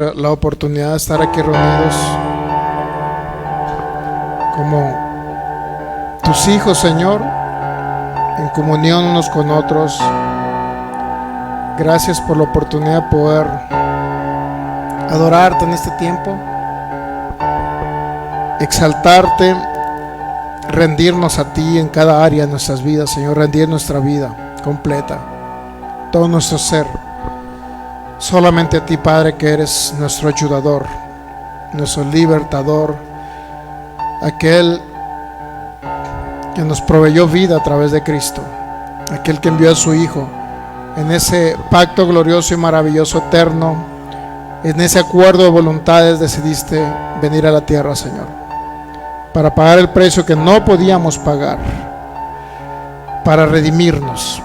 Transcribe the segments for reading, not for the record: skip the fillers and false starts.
la oportunidad de estar aquí reunidos como tus hijos, Señor, en comunión unos con otros. Gracias por la oportunidad de poder adorarte en este tiempo, exaltarte, rendirnos a ti en cada área de nuestras vidas, Señor, rendir nuestra vida completa, todo nuestro ser. Solamente a ti, Padre, que eres nuestro ayudador, nuestro libertador, aquel que nos proveyó vida a través de Cristo, aquel que envió a su Hijo en ese pacto glorioso y maravilloso eterno. En ese acuerdo de voluntades decidiste venir a la tierra, Señor, para pagar el precio que no podíamos pagar, para redimirnos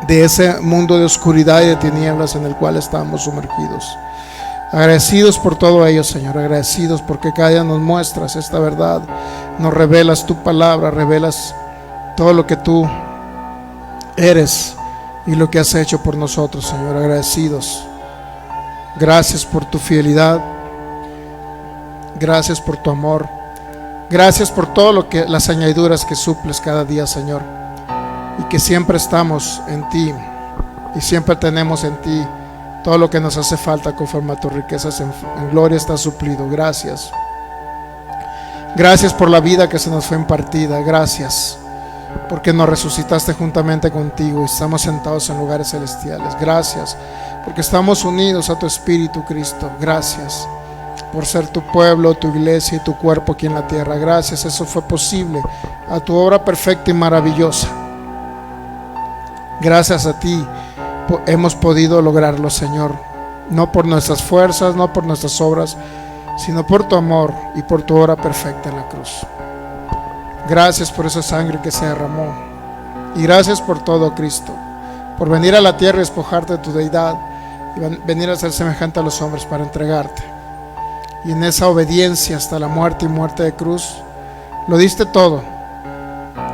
de ese mundo de oscuridad y de tinieblas en el cual estábamos sumergidos. Agradecidos por todo ello, Señor, agradecidos porque cada día nos muestras esta verdad, nos revelas tu palabra, revelas todo lo que tú eres y lo que has hecho por nosotros, Señor. Agradecidos. Gracias por tu fidelidad, gracias por tu amor, gracias por todo lo que las añadiduras que suples cada día, Señor, y que siempre estamos en ti y siempre tenemos en ti todo lo que nos hace falta conforme a tus riquezas en gloria está suplido. Gracias. Gracias por la vida que se nos fue impartida. Gracias porque nos resucitaste juntamente contigo y estamos sentados en lugares celestiales. Gracias porque estamos unidos a tu Espíritu, Cristo. Gracias por ser tu pueblo, tu iglesia y tu cuerpo aquí en la tierra. Gracias, eso fue posible a tu obra perfecta y maravillosa. Gracias a ti hemos podido lograrlo, Señor, no por nuestras fuerzas, no por nuestras obras, sino por tu amor y por tu obra perfecta en la cruz. Gracias por esa sangre que se derramó y gracias por todo, Cristo, por venir a la tierra y despojarte de tu deidad y venir a ser semejante a los hombres para entregarte, y en esa obediencia hasta la muerte y muerte de cruz lo diste todo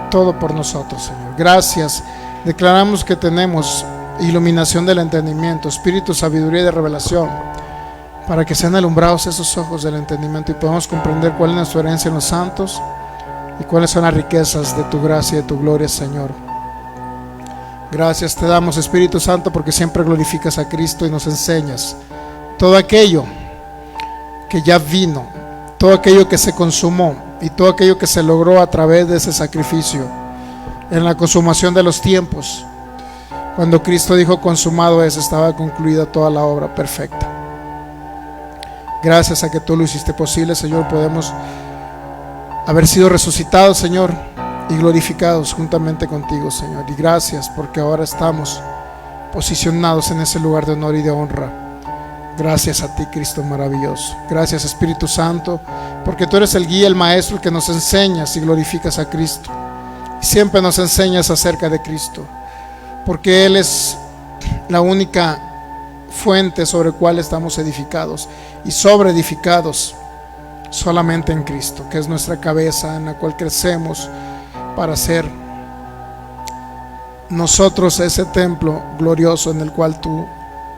por nosotros, Señor. Gracias. Declaramos que tenemos iluminación del entendimiento, espíritu, sabiduría y de revelación, para que sean alumbrados esos ojos del entendimiento y podamos comprender cuál es nuestra herencia en los santos y cuáles son las riquezas de tu gracia y de tu gloria, Señor. Gracias te damos, Espíritu Santo, porque siempre glorificas a Cristo y nos enseñas todo aquello que ya vino, todo aquello que se consumó y todo aquello que se logró a través de ese sacrificio en la consumación de los tiempos. Cuando Cristo dijo consumado es, estaba concluida toda la obra perfecta. Gracias a que tú lo hiciste posible, Señor, podemos haber sido resucitados, Señor, y glorificados juntamente contigo, Señor. Y gracias porque ahora estamos posicionados en ese lugar de honor y de honra. Gracias a ti, Cristo maravilloso. Gracias, Espíritu Santo, porque tú eres el guía, el maestro, el que nos enseñas y glorificas a Cristo. Y siempre nos enseñas acerca de Cristo, porque Él es la única fuente sobre la cual estamos edificados y sobre edificados solamente en Cristo, que es nuestra cabeza en la cual crecemos para ser nosotros ese templo glorioso en el cual tú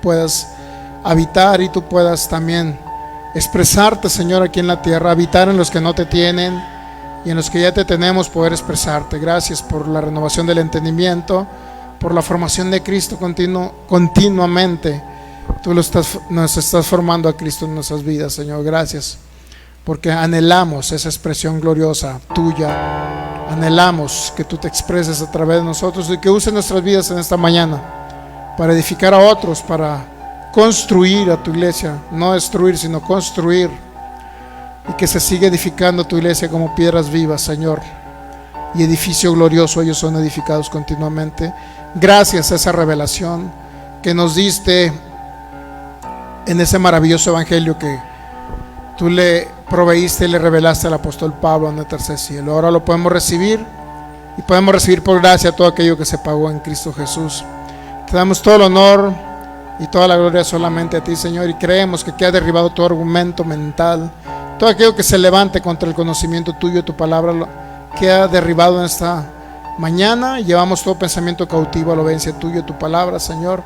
puedas habitar y tú puedas también expresarte, Señor, aquí en la tierra, habitar en los que no te tienen y en los que ya te tenemos, poder expresarte. Gracias por la renovación del entendimiento, por la formación de Cristo continuamente. Tú nos estás formando a Cristo en nuestras vidas, Señor. Gracias porque anhelamos esa expresión gloriosa tuya. Anhelamos que tú te expreses a través de nosotros y que uses nuestras vidas en esta mañana para edificar a otros, para construir a tu iglesia, no destruir, sino construir, y que se siga edificando tu iglesia como piedras vivas, Señor, y edificio glorioso. Ellos son edificados continuamente gracias a esa revelación que nos diste en ese maravilloso evangelio que tú le proveíste y le revelaste al apóstol Pablo en el tercer cielo. Ahora lo podemos recibir y podemos recibir por gracia todo aquello que se pagó en Cristo Jesús. Te damos todo el honor y toda la gloria solamente a ti, Señor, y creemos que queda derribado todo argumento mental, todo aquello que se levante contra el conocimiento tuyo, tu palabra, queda derribado en esta mañana. Llevamos todo pensamiento cautivo a la obediencia tuya, tu palabra, Señor,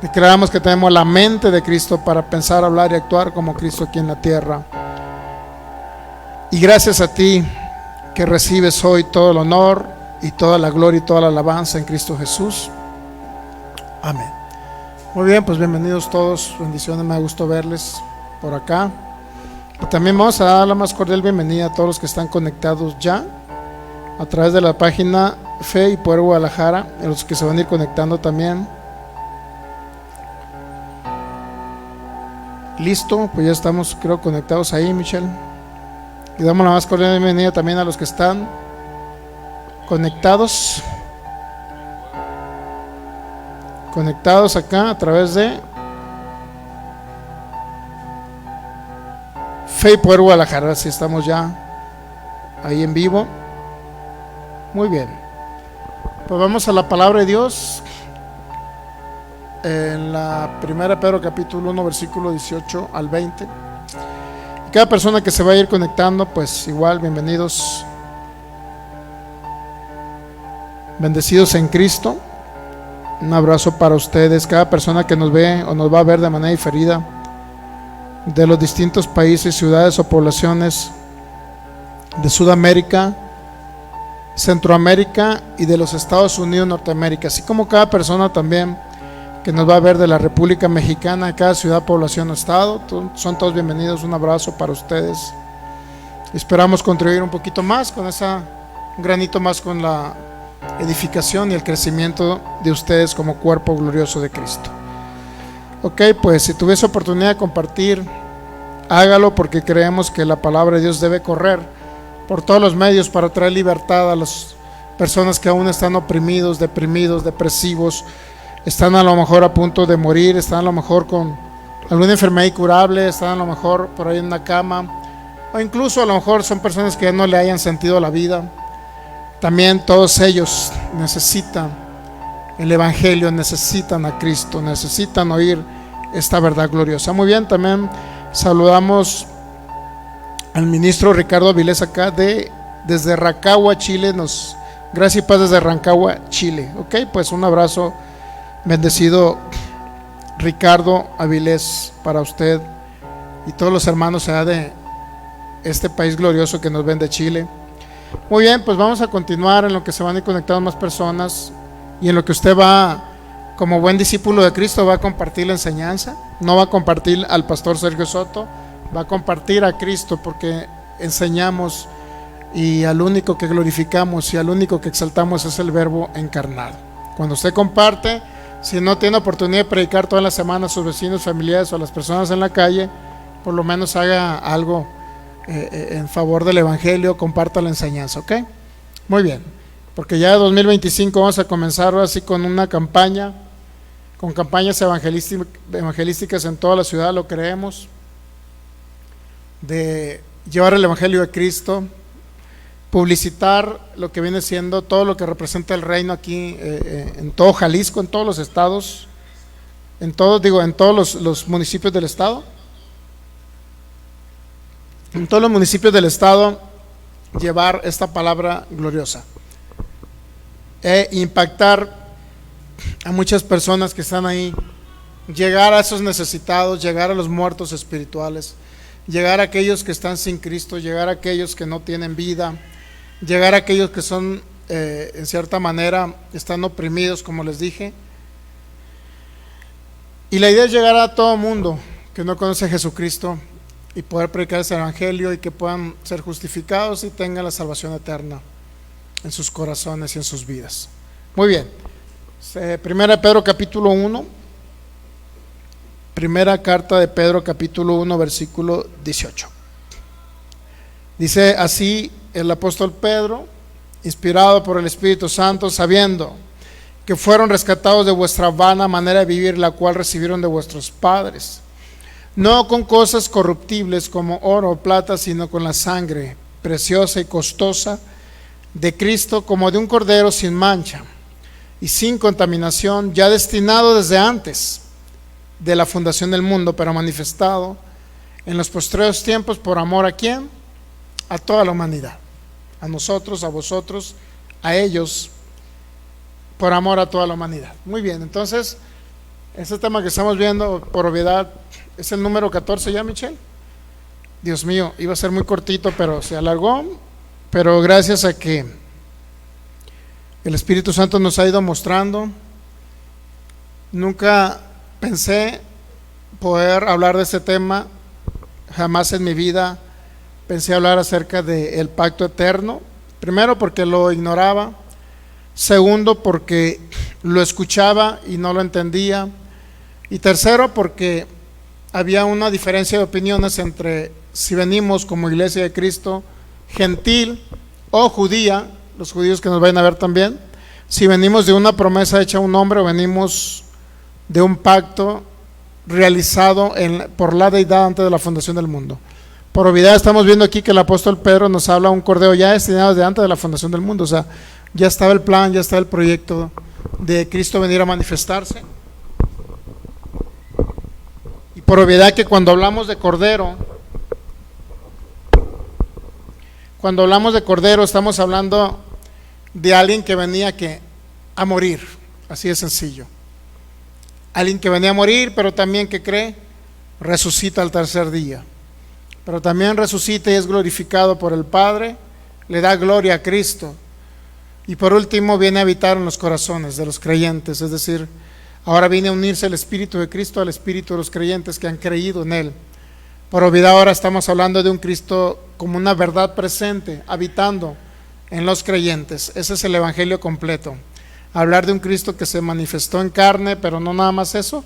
Declaramos que tenemos la mente de Cristo para pensar, hablar y actuar como Cristo aquí en la tierra. Y gracias a ti que recibes hoy todo el honor y toda la gloria y toda la alabanza en Cristo Jesús. Amén. Muy bien, pues bienvenidos todos, bendiciones, me da gusto verles por acá. Y también vamos a dar la más cordial bienvenida a todos los que están conectados ya a través de la página Fe y Poder Guadalajara, a los que se van a ir conectando también. Listo, pues ya estamos, creo, conectados ahí, Michelle. Y damos la más cordial bienvenida también a los que están conectados acá a través de Fe y Poder Guadalajara. Así estamos ya ahí en vivo. Muy bien, pues vamos a la palabra de Dios en la primera Pedro capítulo 1 versículo 18 al 20. Y cada persona que se va a ir conectando, pues igual, bienvenidos, bendecidos en Cristo. Un abrazo para ustedes, cada persona que nos ve o nos va a ver de manera diferida de los distintos países, ciudades o poblaciones de Sudamérica, Centroamérica y de los Estados Unidos, Norteamérica, así como cada persona también que nos va a ver de la República Mexicana, cada ciudad, población o estado. Son todos bienvenidos, un abrazo para ustedes. Esperamos contribuir un poquito más con un granito más con la edificación y el crecimiento de ustedes como cuerpo glorioso de Cristo. Ok, pues si tuviese oportunidad de compartir, hágalo, porque creemos que la palabra de Dios debe correr por todos los medios para traer libertad a las personas que aún están oprimidos, deprimidos, depresivos, están a lo mejor a punto de morir, están a lo mejor con alguna enfermedad incurable, están a lo mejor por ahí en una cama, o incluso a lo mejor son personas que ya no le hayan sentido la vida. También todos ellos necesitan el Evangelio, necesitan a Cristo, necesitan oír esta verdad gloriosa. Muy bien, también saludamos al ministro Ricardo Avilés acá desde Rancagua, Chile. Gracias y paz desde Rancagua, Chile. Ok, pues un abrazo bendecido, Ricardo Avilés, para usted y todos los hermanos allá de este país glorioso que nos ven de Chile. Muy bien, pues vamos a continuar en lo que se van a ir conectando más personas y en lo que usted va, como buen discípulo de Cristo, va a compartir la enseñanza. No va a compartir al pastor Sergio Soto, va a compartir a Cristo, porque enseñamos y al único que glorificamos y al único que exaltamos es el Verbo encarnado. Cuando usted comparte, si no tiene oportunidad de predicar toda la semana a sus vecinos, familiares o a las personas en la calle, por lo menos haga algo en favor del Evangelio, comparta la enseñanza, ¿ok? Muy bien, porque ya de 2025 vamos a comenzar así con una campaña, con campañas evangelísticas en toda la ciudad, lo creemos, de llevar el Evangelio de Cristo, publicitar lo que viene siendo todo lo que representa el reino aquí en todo Jalisco, en todos los estados, en todos los municipios del estado. En todos los municipios del estado, llevar esta palabra gloriosa e impactar a muchas personas que están ahí, llegar a esos necesitados, llegar a los muertos espirituales, llegar a aquellos que están sin Cristo, llegar a aquellos que no tienen vida, llegar a aquellos que son en cierta manera están oprimidos, como les dije. Y la idea es llegar a todo mundo que no conoce a Jesucristo y poder predicar ese Evangelio y que puedan ser justificados y tengan la salvación eterna en sus corazones y en sus vidas. Muy bien, primera de Pedro capítulo 1, primera carta de Pedro capítulo 1 versículo 18. Dice así el apóstol Pedro, inspirado por el Espíritu Santo, sabiendo que fueron rescatados de vuestra vana manera de vivir, la cual recibieron de vuestros padres, no con cosas corruptibles como oro o plata, sino con la sangre preciosa y costosa de Cristo, como de un cordero sin mancha y sin contaminación, ya destinado desde antes de la fundación del mundo, pero manifestado en los postreros tiempos por amor a ¿quién? A toda la humanidad, a nosotros, a vosotros, a ellos, por amor a toda la humanidad. Muy bien, entonces Este tema que estamos viendo, por obviedad, es el número 14 ya, Michelle. Dios mío, iba a ser muy cortito, pero se alargó. Pero gracias a que el Espíritu Santo nos ha ido mostrando, nunca pensé poder hablar de este tema. Jamás en mi vida pensé hablar acerca del pacto eterno. Primero porque lo ignoraba. Segundo porque lo escuchaba y no lo entendía. Y tercero porque había una diferencia de opiniones entre si venimos como iglesia de Cristo gentil o judía, los judíos que nos vayan a ver también, si venimos de una promesa hecha a un hombre o venimos de un pacto realizado por la deidad antes de la fundación del mundo. Por obviedad estamos viendo aquí que el apóstol Pedro nos habla de un cordero ya destinado desde antes de la fundación del mundo. O sea, ya estaba el plan, ya estaba el proyecto de Cristo venir a manifestarse. Y por obviedad que cuando hablamos de cordero, estamos hablando de alguien que venía a morir, así de sencillo. Alguien que venía a morir, pero también que cree, resucita al tercer día. Pero también resucita y es glorificado por el Padre, le da gloria a Cristo. Y por último viene a habitar en los corazones de los creyentes, es decir, ahora viene a unirse el Espíritu de Cristo al Espíritu de los creyentes que han creído en Él. Por obviedad ahora estamos hablando de un Cristo como una verdad presente, habitando en los creyentes. Ese es el Evangelio completo. Hablar de un Cristo que se manifestó en carne, pero no nada más eso,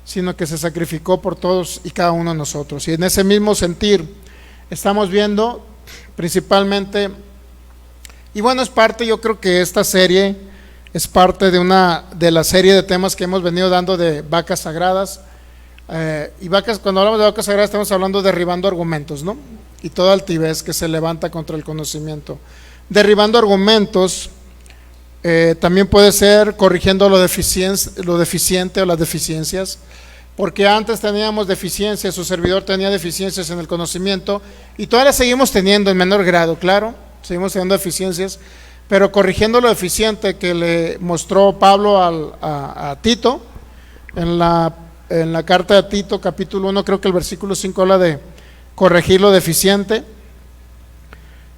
sino que se sacrificó por todos y cada uno de nosotros. Y en ese mismo sentir estamos viendo principalmente, y bueno, es parte, yo creo que esta serie es parte de la serie de temas que hemos venido dando de vacas sagradas. Y cuando hablamos de vacas sagradas estamos hablando derribando argumentos, ¿no? Y toda altivez que se levanta contra el conocimiento. Derribando argumentos. También puede ser corrigiendo lo deficiente o las deficiencias, porque antes teníamos deficiencias, su servidor tenía deficiencias en el conocimiento y todavía seguimos teniendo en menor grado, claro, seguimos teniendo deficiencias, pero corrigiendo lo deficiente que le mostró Pablo a Tito, en la carta de Tito capítulo 1, creo que el versículo 5 habla de corregir lo deficiente,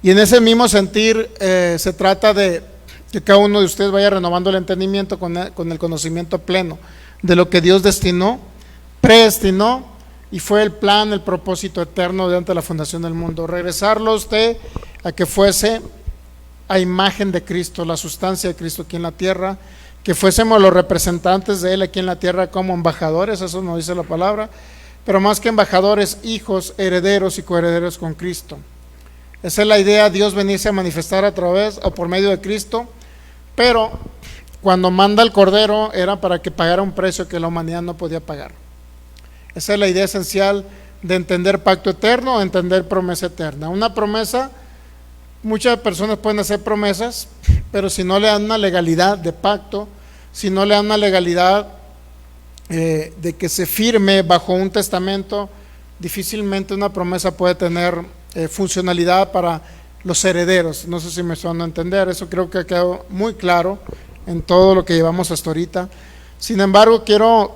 y en ese mismo sentir se trata de que cada uno de ustedes vaya renovando el entendimiento con el conocimiento pleno de lo que Dios predestinó y fue el plan, el propósito eterno de antes de la fundación del mundo. Regresarlo a usted a que fuese a imagen de Cristo, la sustancia de Cristo aquí en la tierra, que fuésemos los representantes de Él aquí en la tierra como embajadores, eso nos dice la palabra, pero más que embajadores, hijos, herederos y coherederos con Cristo. Esa es la idea, Dios venirse a manifestar a través o por medio de Cristo. Pero cuando manda el Cordero era para que pagara un precio que la humanidad no podía pagar. Esa es la idea esencial de entender pacto eterno o entender promesa eterna. Una promesa, muchas personas pueden hacer promesas, pero si no le dan una legalidad de pacto, si no le dan una legalidad de que se firme bajo un testamento, difícilmente una promesa puede tener funcionalidad para los herederos. No sé si me van a entender, eso creo que ha quedado muy claro en todo lo que llevamos hasta ahorita. Sin embargo, quiero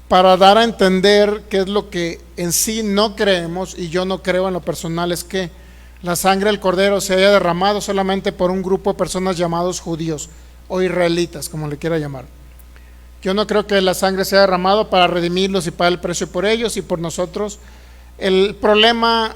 para dar a entender qué es lo que en sí no creemos, y yo no creo en lo personal, es que la sangre del Cordero se haya derramado solamente por un grupo de personas llamados judíos o israelitas, como le quiera llamar. Yo no creo que la sangre sea derramado para redimirlos y pagar el precio por ellos y por nosotros. El problema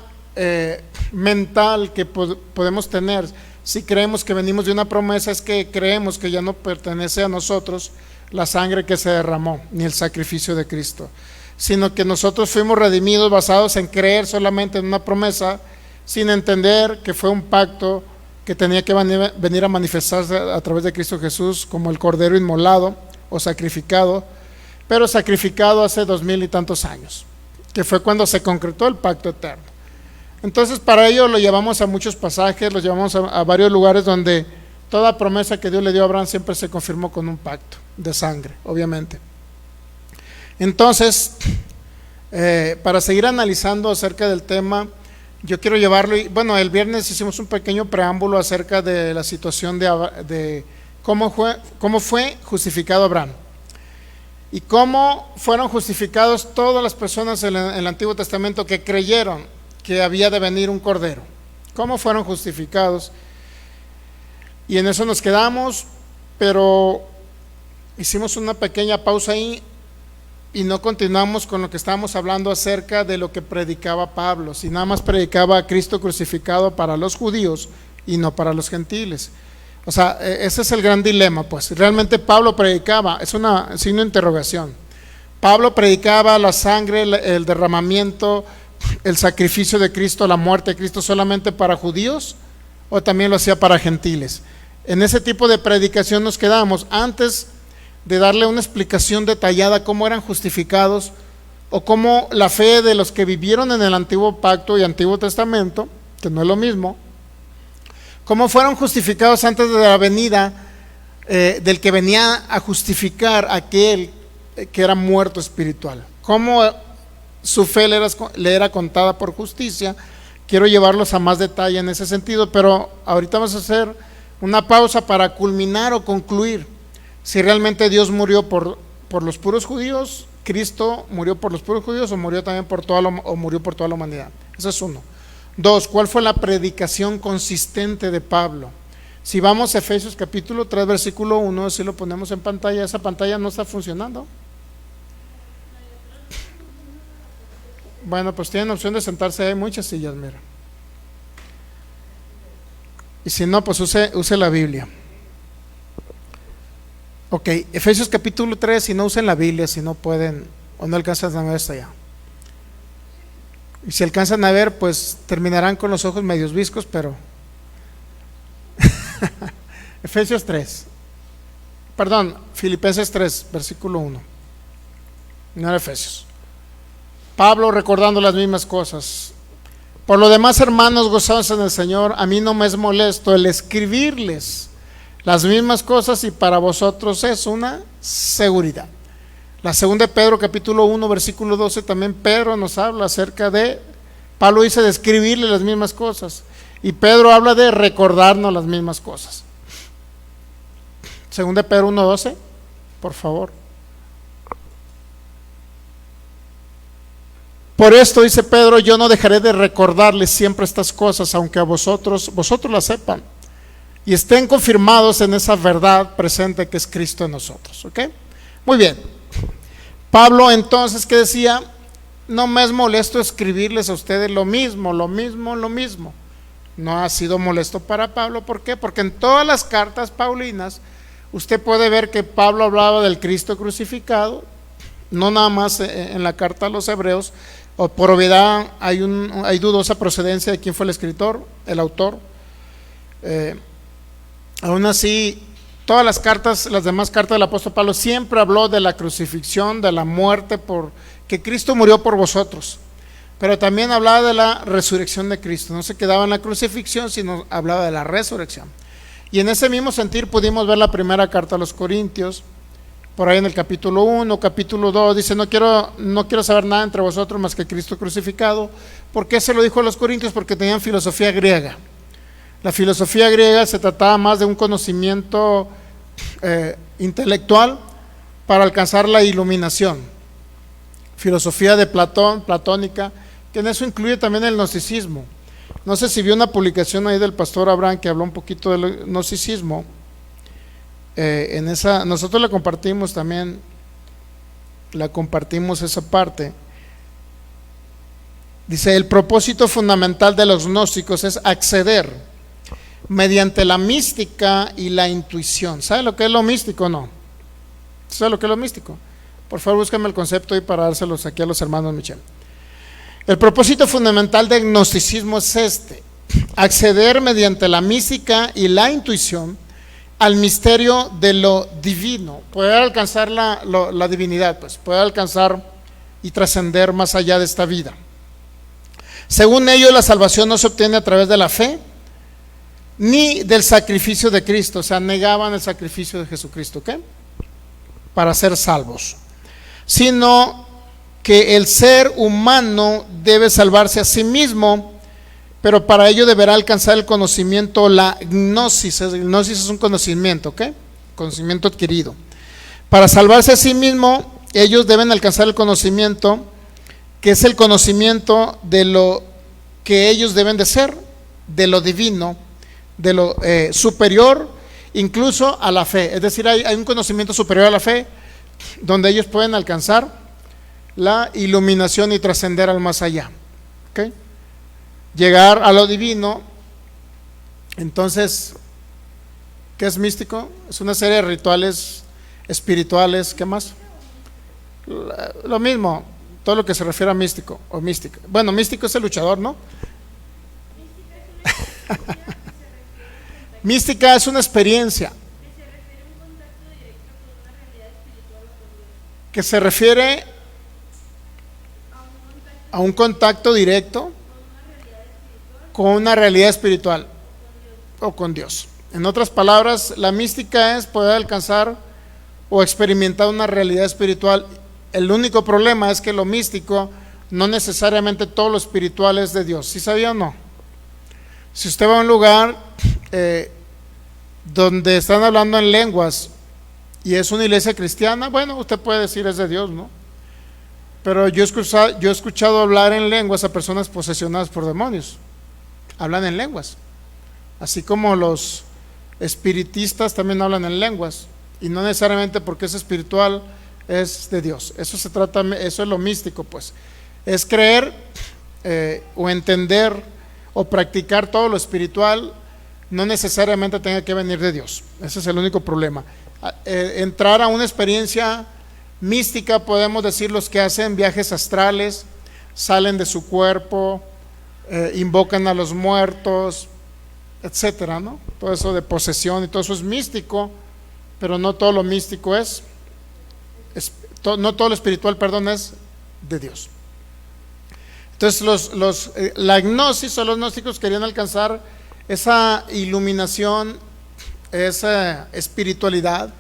mental que podemos tener si creemos que venimos de una promesa es que creemos que ya no pertenece a nosotros la sangre que se derramó ni el sacrificio de Cristo, sino que nosotros fuimos redimidos basados en creer solamente en una promesa, sin entender que fue un pacto que tenía que venir a manifestarse a través de Cristo Jesús como el Cordero inmolado o sacrificado, pero sacrificado hace 2000 y tantos años, que fue cuando se concretó el pacto eterno. Entonces para ello lo llevamos a muchos pasajes, lo llevamos a varios lugares donde toda promesa que Dios le dio a Abraham siempre se confirmó con un pacto de sangre, obviamente. Entonces, para seguir analizando acerca del tema, yo quiero llevarlo, bueno, el viernes hicimos un pequeño preámbulo acerca de la situación de cómo fue justificado Abraham. ¿Y cómo fueron justificados todas las personas en el Antiguo Testamento que creyeron que había de venir un Cordero? ¿Cómo fueron justificados? Y en eso nos quedamos, pero hicimos una pequeña pausa ahí y no continuamos con lo que estábamos hablando acerca de lo que predicaba Pablo. Si nada más predicaba a Cristo crucificado para los judíos y no para los gentiles. O sea, ese es el gran dilema, pues. Realmente Pablo predicaba, es una signo de interrogación. Pablo predicaba la sangre, el derramamiento, el sacrificio de Cristo, la muerte de Cristo solamente para judíos, o también lo hacía para gentiles. En ese tipo de predicación nos quedamos antes de darle una explicación detallada cómo eran justificados o cómo la fe de los que vivieron en el Antiguo Pacto y Antiguo Testamento, que no es lo mismo, cómo fueron justificados antes de la venida del que venía a justificar a aquel que era muerto espiritual, cómo su fe le era contada por justicia. Quiero llevarlos a más detalle en ese sentido, pero ahorita vamos a hacer una pausa para culminar o concluir si realmente Dios murió por los puros judíos, Cristo murió por los puros judíos o murió también murió por toda la humanidad. Eso es uno. Dos, ¿cuál fue la predicación consistente de Pablo? Si vamos a Efesios capítulo 3 versículo 1, si lo ponemos en pantalla, esa pantalla no está funcionando. Bueno, pues tienen opción de sentarse, hay muchas sillas, mira. Y si no, pues use la Biblia. Ok, Efesios capítulo 3, si no usen la Biblia, si no pueden o no alcanzan a ver hasta allá. Y si alcanzan a ver, pues terminarán con los ojos medios viscos, pero Efesios 3, perdón, Filipenses 3, versículo 1. No era Efesios. Pablo recordando las mismas cosas. Por lo demás, hermanos, gozados en el Señor, a mí no me es molesto el escribirles las mismas cosas y para vosotros es una seguridad. La segunda de Pedro capítulo 1 versículo 12 también Pedro nos habla acerca de, Pablo dice de escribirle las mismas cosas y Pedro habla de recordarnos las mismas cosas. Segunda de Pedro 1:12, por favor. Por esto dice Pedro, yo no dejaré de recordarles siempre estas cosas, aunque a vosotros las sepan y estén confirmados en esa verdad presente que es Cristo en nosotros. ¿Ok? Muy bien. Pablo entonces, ¿qué decía? No me es molesto escribirles a ustedes lo mismo. No ha sido molesto para Pablo. ¿Por qué? Porque en todas las cartas paulinas usted puede ver que Pablo hablaba del Cristo crucificado, no nada más en la carta a los hebreos, o por obviedad hay dudosa procedencia de quién fue el escritor, el autor. Aún así, todas las cartas, las demás cartas del apóstol Pablo siempre habló de la crucifixión, de la muerte, que Cristo murió por vosotros, pero también hablaba de la resurrección de Cristo. No se quedaba en la crucifixión, sino hablaba de la resurrección. Y en ese mismo sentir pudimos ver la primera carta a los Corintios, por ahí en el capítulo 1, capítulo 2, dice, no quiero saber nada entre vosotros más que Cristo crucificado. ¿Por qué se lo dijo a los Corintios? Porque tenían filosofía griega. La filosofía griega se trataba más de un conocimiento intelectual para alcanzar la iluminación. Filosofía de Platón, platónica, que en eso incluye también el gnosticismo. No sé si vio una publicación ahí del pastor Abraham que habló un poquito del gnosticismo. Nosotros la compartimos también, esa parte. Dice, el propósito fundamental de los gnósticos es acceder mediante la mística y la intuición. ¿Sabe lo que es lo místico o no? ¿Sabe lo que es lo místico? Por favor, búsquenme el concepto y para dárselos aquí a los hermanos Michel. El propósito fundamental del gnosticismo es acceder mediante la mística y la intuición al misterio de lo divino, poder alcanzar la divinidad, pues poder alcanzar y trascender más allá de esta vida. Según ellos, la salvación no se obtiene a través de la fe ni del sacrificio de Cristo. O sea, negaban el sacrificio de Jesucristo, ¿qué? Para ser salvos, sino que el ser humano debe salvarse a sí mismo, pero para ello deberá alcanzar el conocimiento, la gnosis. Gnosis es un conocimiento, ¿ok? Conocimiento adquirido. Para salvarse a sí mismo, ellos deben alcanzar el conocimiento, que es el conocimiento de lo que ellos deben de ser, de lo divino, de lo superior, incluso a la fe. Es decir, hay un conocimiento superior a la fe, donde ellos pueden alcanzar la iluminación y trascender al más allá. ¿Okay? Llegar a lo divino. Entonces, ¿qué es místico? Es una serie de rituales espirituales. ¿Qué más? Lo mismo, todo lo que se refiere a místico o mística. Bueno, místico es el luchador, ¿no? Mística es una experiencia que se refiere a un contacto directo con una realidad espiritual o con Dios. En otras palabras, la mística es poder alcanzar o experimentar una realidad espiritual. El único problema es que lo místico, no necesariamente todo lo espiritual es de Dios. ¿Sí sabía o no? Si usted va a un lugar donde están hablando en lenguas y es una iglesia cristiana, bueno, usted puede decir es de Dios, ¿no? Pero yo he escuchado hablar en lenguas a personas posesionadas por demonios. Hablan en lenguas. Así como los espiritistas también hablan en lenguas. Y no necesariamente porque es espiritual es de Dios. Eso es lo místico, pues. Es creer o entender o practicar todo lo espiritual, no necesariamente tenga que venir de Dios. Ese es el único problema. Entrar a una experiencia mística, podemos decir los que hacen viajes astrales, salen de su cuerpo, invocan a los muertos, etcétera, ¿no? Todo eso de posesión y todo eso es místico, pero no todo lo místico no todo lo espiritual, perdón, es de Dios. Entonces la gnosis o los gnósticos querían alcanzar esa iluminación, esa espiritualidad,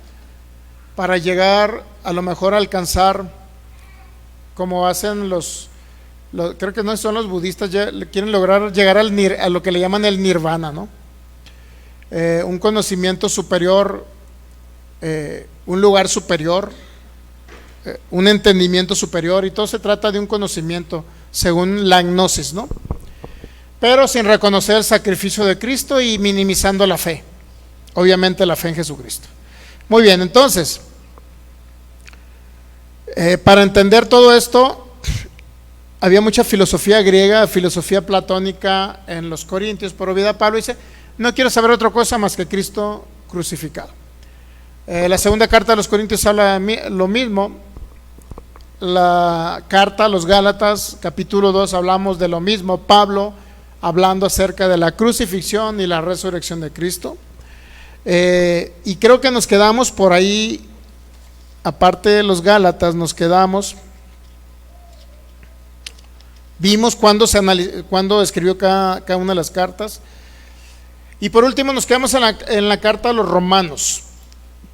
para llegar a lo mejor a alcanzar, como hacen creo que no son los budistas, quieren lograr llegar a lo que le llaman el nirvana, ¿no? Un conocimiento superior, un lugar superior, un entendimiento superior, y todo se trata de un conocimiento según la gnosis, ¿no? Pero sin reconocer el sacrificio de Cristo y minimizando la fe, obviamente la fe en Jesucristo. Muy bien, entonces, para entender todo esto, había mucha filosofía griega, filosofía platónica en los Corintios, por obviedad Pablo dice, no quiero saber otra cosa más que Cristo crucificado. La segunda carta de los Corintios habla lo mismo. La carta a los Gálatas, capítulo 2, hablamos de lo mismo, Pablo hablando acerca de la crucifixión y la resurrección de Cristo. Y creo que nos quedamos por ahí, aparte de los Gálatas, vimos cuándo escribió cada una de las cartas. Y por último nos quedamos en la carta a los Romanos.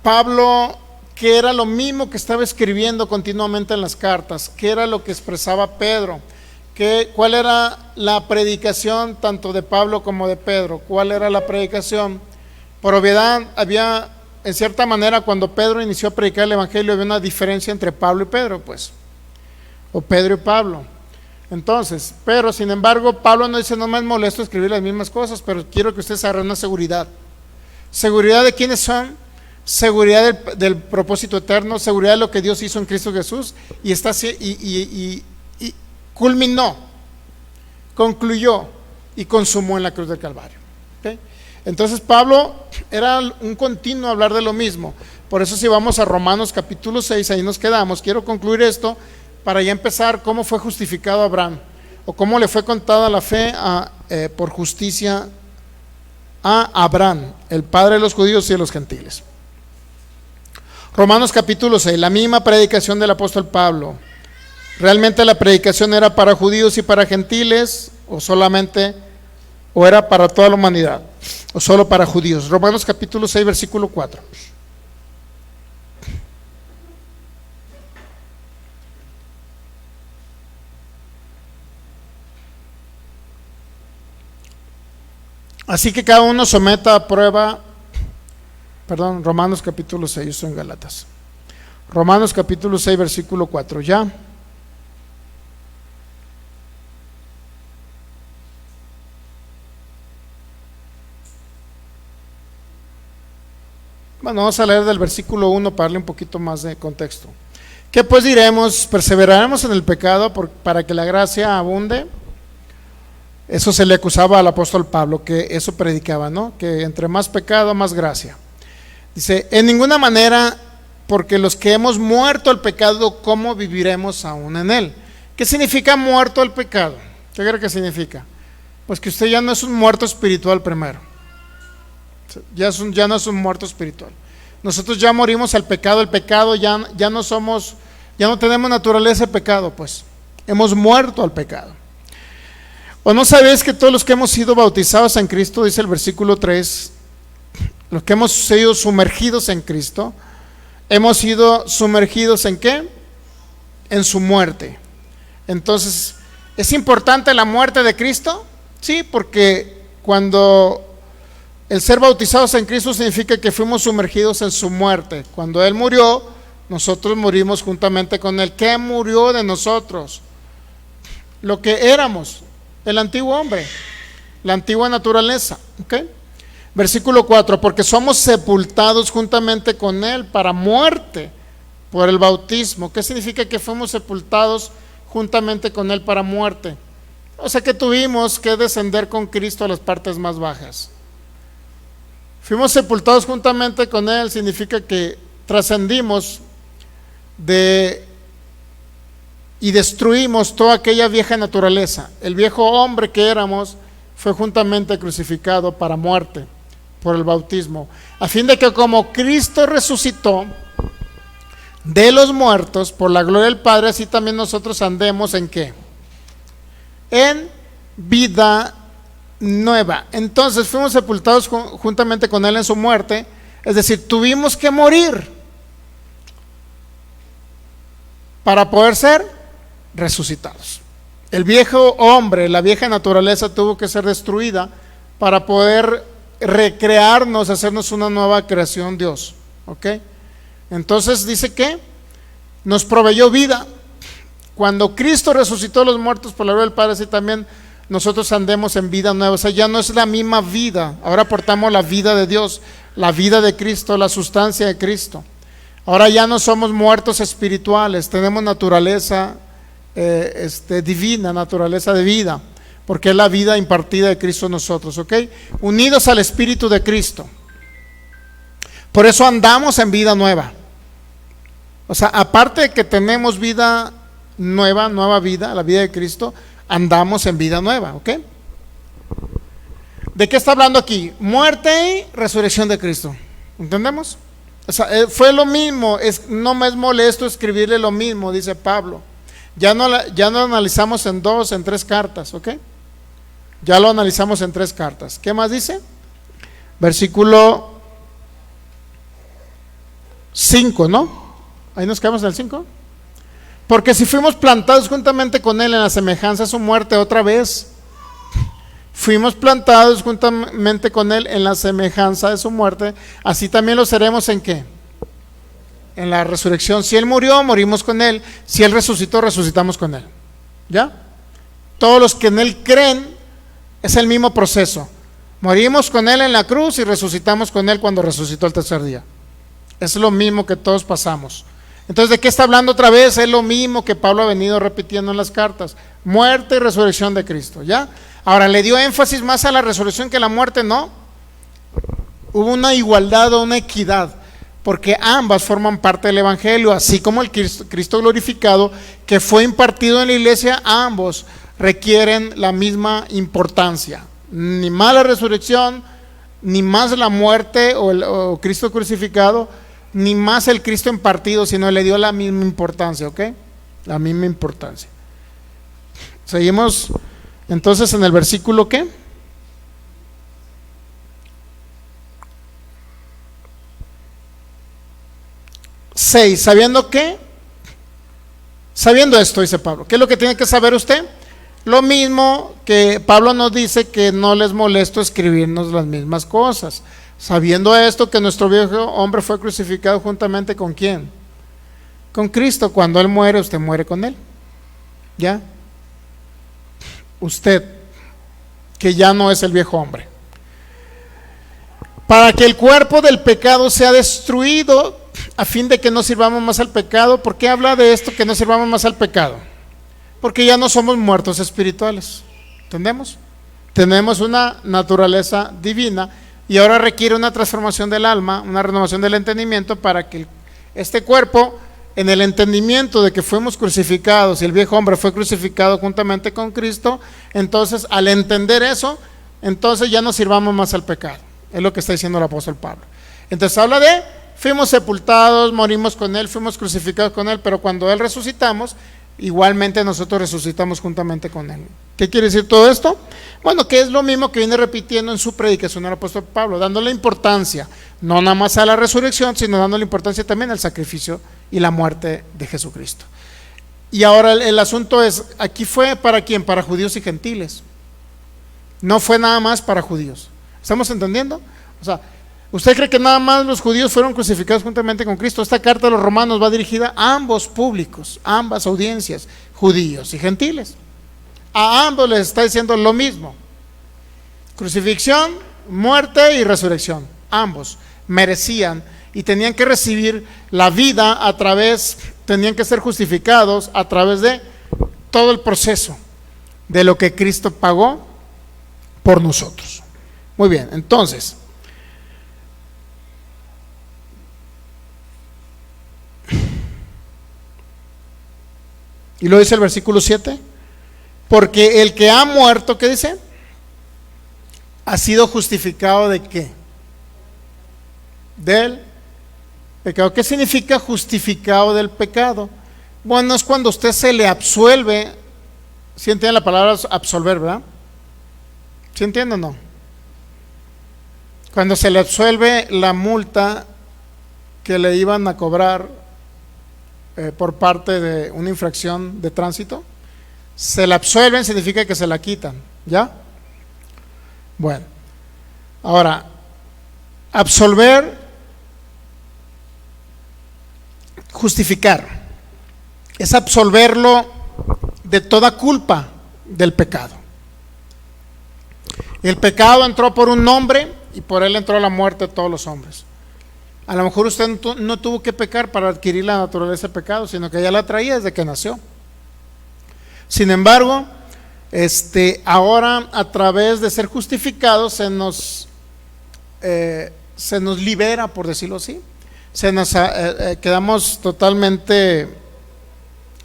Pablo, que era lo mismo que estaba escribiendo continuamente en las cartas, que era lo que expresaba Pedro, cuál era la predicación tanto de Pablo como de Pedro, cuál era la predicación. Por obviedad, había, en cierta manera, cuando Pedro inició a predicar el evangelio, había una diferencia entre Pablo y Pedro, pues, o Pedro y Pablo. Entonces, pero sin embargo, Pablo no dice, no me es molesto escribir las mismas cosas, pero quiero que ustedes agarren una seguridad. ¿Seguridad de quiénes son? Seguridad del propósito eterno, seguridad de lo que Dios hizo en Cristo Jesús, y culminó, concluyó y consumó en la cruz del Calvario. ¿Okay? Entonces Pablo era un continuo hablar de lo mismo. Por eso si vamos a Romanos capítulo 6, ahí nos quedamos. Quiero concluir esto para ya empezar cómo fue justificado Abraham, o cómo le fue contada la fe por justicia a Abraham, el padre de los judíos y de los gentiles. Romanos capítulo 6, la misma predicación del apóstol Pablo. ¿Realmente la predicación era para judíos y para gentiles, o era para toda la humanidad, o solo para judíos? Romanos capítulo 6, versículo 4. Así que cada uno someta a prueba, Romanos capítulo 6, yo estoy en Gálatas. Romanos capítulo 6, versículo 4, ¿ya? Bueno, vamos a leer del versículo 1 para darle un poquito más de contexto. ¿Qué pues diremos? ¿Perseveraremos en el pecado para que la gracia abunde? Eso se le acusaba al apóstol Pablo, que eso predicaba, ¿no? Que entre más pecado, más gracia. Dice, en ninguna manera, porque los que hemos muerto al pecado, ¿cómo viviremos aún en él? ¿Qué significa muerto al pecado? ¿Qué cree que significa? Pues que usted ya no es un muerto espiritual primero. Ya no es un muerto espiritual. Nosotros ya morimos al pecado. El pecado ya no tenemos naturaleza de pecado, pues. Hemos muerto al pecado. ¿O no sabéis que todos los que hemos sido bautizados en Cristo, dice el versículo 3, los que hemos sido sumergidos en Cristo, hemos sido sumergidos en qué? En su muerte. Entonces, ¿es importante la muerte de Cristo? Sí, porque cuando el ser bautizados en Cristo significa que fuimos sumergidos en su muerte. Cuando Él murió, nosotros morimos juntamente con Él. ¿Qué murió de nosotros? Lo que éramos, el antiguo hombre, la antigua naturaleza. ¿Okay? Versículo 4, porque somos sepultados juntamente con Él para muerte por el bautismo. ¿Qué significa que fuimos sepultados juntamente con Él para muerte? O sea que tuvimos que descender con Cristo a las partes más bajas. Fuimos sepultados juntamente con Él, significa que trascendimos y destruimos toda aquella vieja naturaleza. El viejo hombre que éramos fue juntamente crucificado para muerte por el bautismo, a fin de que como Cristo resucitó de los muertos por la gloria del Padre, así también nosotros andemos ¿en qué? En vida nueva. Entonces fuimos sepultados juntamente con Él en su muerte, es decir, tuvimos que morir para poder ser resucitados. El viejo hombre, la vieja naturaleza tuvo que ser destruida para poder recrearnos, hacernos una nueva creación Dios. ¿Ok? Entonces dice que nos proveyó vida. Cuando Cristo resucitó a los muertos por la gloria del Padre, así también nosotros andemos en vida nueva. O sea, ya no es la misma vida. Ahora portamos la vida de Dios, la vida de Cristo, la sustancia de Cristo. Ahora ya no somos muertos espirituales, tenemos naturaleza divina, naturaleza de vida, porque es la vida impartida de Cristo en nosotros, ¿ok? Unidos al Espíritu de Cristo. Por eso andamos en vida nueva. O sea, aparte de que tenemos vida nueva, nueva vida, la vida de Cristo, andamos en vida nueva, ¿ok? ¿De qué está hablando aquí? Muerte y resurrección de Cristo. ¿Entendemos? O sea, fue lo mismo, no me es molesto escribirle lo mismo, dice Pablo. Ya no lo analizamos en 2, en 3 cartas, ¿ok? Ya lo analizamos en 3 cartas. ¿Qué más dice? Versículo 5, ¿no? Ahí nos quedamos en el 5. Porque si fuimos plantados juntamente con Él en la semejanza de su muerte, otra vez, fuimos plantados juntamente con Él en la semejanza de su muerte, así también lo seremos ¿en qué? En la resurrección. Si Él murió, morimos con Él. Si Él resucitó, resucitamos con Él. ¿Ya? Todos los que en Él creen, es el mismo proceso. Morimos con Él en la cruz y resucitamos con Él cuando resucitó el tercer día. Es lo mismo que todos pasamos. Entonces, ¿de qué está hablando otra vez? Es lo mismo que Pablo ha venido repitiendo en las cartas. Muerte y resurrección de Cristo, ¿ya? Ahora, ¿le dio énfasis más a la resurrección que a la muerte? No. Hubo una igualdad o una equidad, porque ambas forman parte del Evangelio, así como el Cristo glorificado que fue impartido en la iglesia, ambos requieren la misma importancia. Ni más la resurrección, ni más la muerte o Cristo crucificado, ni más el Cristo impartido, sino le dio la misma importancia, ¿ok? La misma importancia. Seguimos entonces en el versículo ¿qué? 6, ¿sabiendo qué? Sabiendo esto, dice Pablo. ¿Qué es lo que tiene que saber usted? Lo mismo que Pablo nos dice, que no les molesto escribirnos las mismas cosas. Sabiendo esto, que nuestro viejo hombre fue crucificado juntamente con ¿quién? con Cristo. Cuando Él muere, usted muere con Él. ¿Ya? Usted, que ya no es el viejo hombre. Para que el cuerpo del pecado sea destruido, a fin de que no sirvamos más al pecado. ¿Por qué habla de esto, que no sirvamos más al pecado? Porque ya no somos muertos espirituales. ¿Entendemos? Tenemos una naturaleza divina y ahora requiere una transformación del alma, una renovación del entendimiento, para que este cuerpo, en el entendimiento de que fuimos crucificados y el viejo hombre fue crucificado juntamente con Cristo, entonces al entender eso, entonces ya no sirvamos más al pecado. Es lo que está diciendo el apóstol Pablo. Entonces habla de, fuimos sepultados, morimos con Él, fuimos crucificados con Él, pero cuando Él resucitamos, igualmente nosotros resucitamos juntamente con Él. ¿Qué quiere decir todo esto? Bueno, que es lo mismo que viene repitiendo en su predicación el apóstol Pablo, dándole importancia, no nada más a la resurrección, sino dándole importancia también al sacrificio y la muerte de Jesucristo. Y ahora el asunto es, aquí fue para quién, para judíos y gentiles, no fue nada más para judíos. ¿Estamos entendiendo? O sea, ¿usted cree que nada más los judíos fueron crucificados juntamente con Cristo? Esta carta de los romanos va dirigida a ambos públicos, a ambas audiencias, judíos y gentiles. A ambos les está diciendo lo mismo: crucifixión, muerte y resurrección. Ambos merecían y tenían que recibir la vida a través, tenían que ser justificados a través de todo el proceso de lo que Cristo pagó por nosotros. Muy bien, entonces, y lo dice el versículo 7, porque el que ha muerto, ¿qué dice? Ha sido justificado ¿de qué? Del pecado. ¿Qué significa justificado del pecado? Bueno, es cuando usted se le absuelve. ¿Sí entiende la palabra absolver, verdad? ¿Sí entiende o no? Cuando se le absuelve la multa que le iban a cobrar por parte de una infracción de tránsito, se la absuelven, significa que se la quitan, ¿ya? Bueno, ahora, absolver, justificar, es absolverlo de toda culpa del pecado. El pecado entró por un hombre y por él entró la muerte de todos los hombres. A lo mejor usted no tuvo que pecar para adquirir la naturaleza del pecado, sino que ya la traía desde que nació. Sin embargo, ahora a través de ser justificados se nos libera, por decirlo así. Quedamos totalmente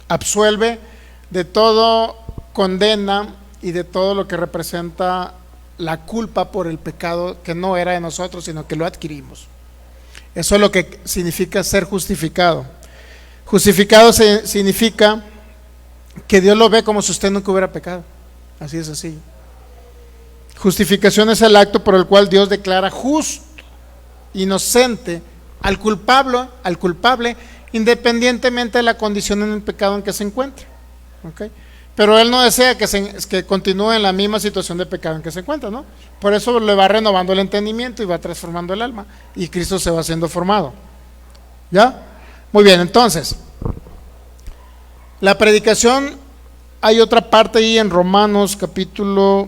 absuelve de todo condena y de todo lo que representa la culpa por el pecado que no era de nosotros, sino que lo adquirimos. Eso es lo que significa ser justificado. Justificado significa que Dios lo ve como si usted nunca hubiera pecado. Así es sencillo. Justificación es el acto por el cual Dios declara justo, inocente al culpable, independientemente de la condición en el pecado en que se encuentre. ¿Okay? Pero Él no desea que continúe en la misma situación de pecado en que se encuentra, ¿no? Por eso le va renovando el entendimiento y va transformando el alma, y Cristo se va siendo formado. ¿Ya? Muy bien, entonces, la predicación, hay otra parte ahí en Romanos capítulo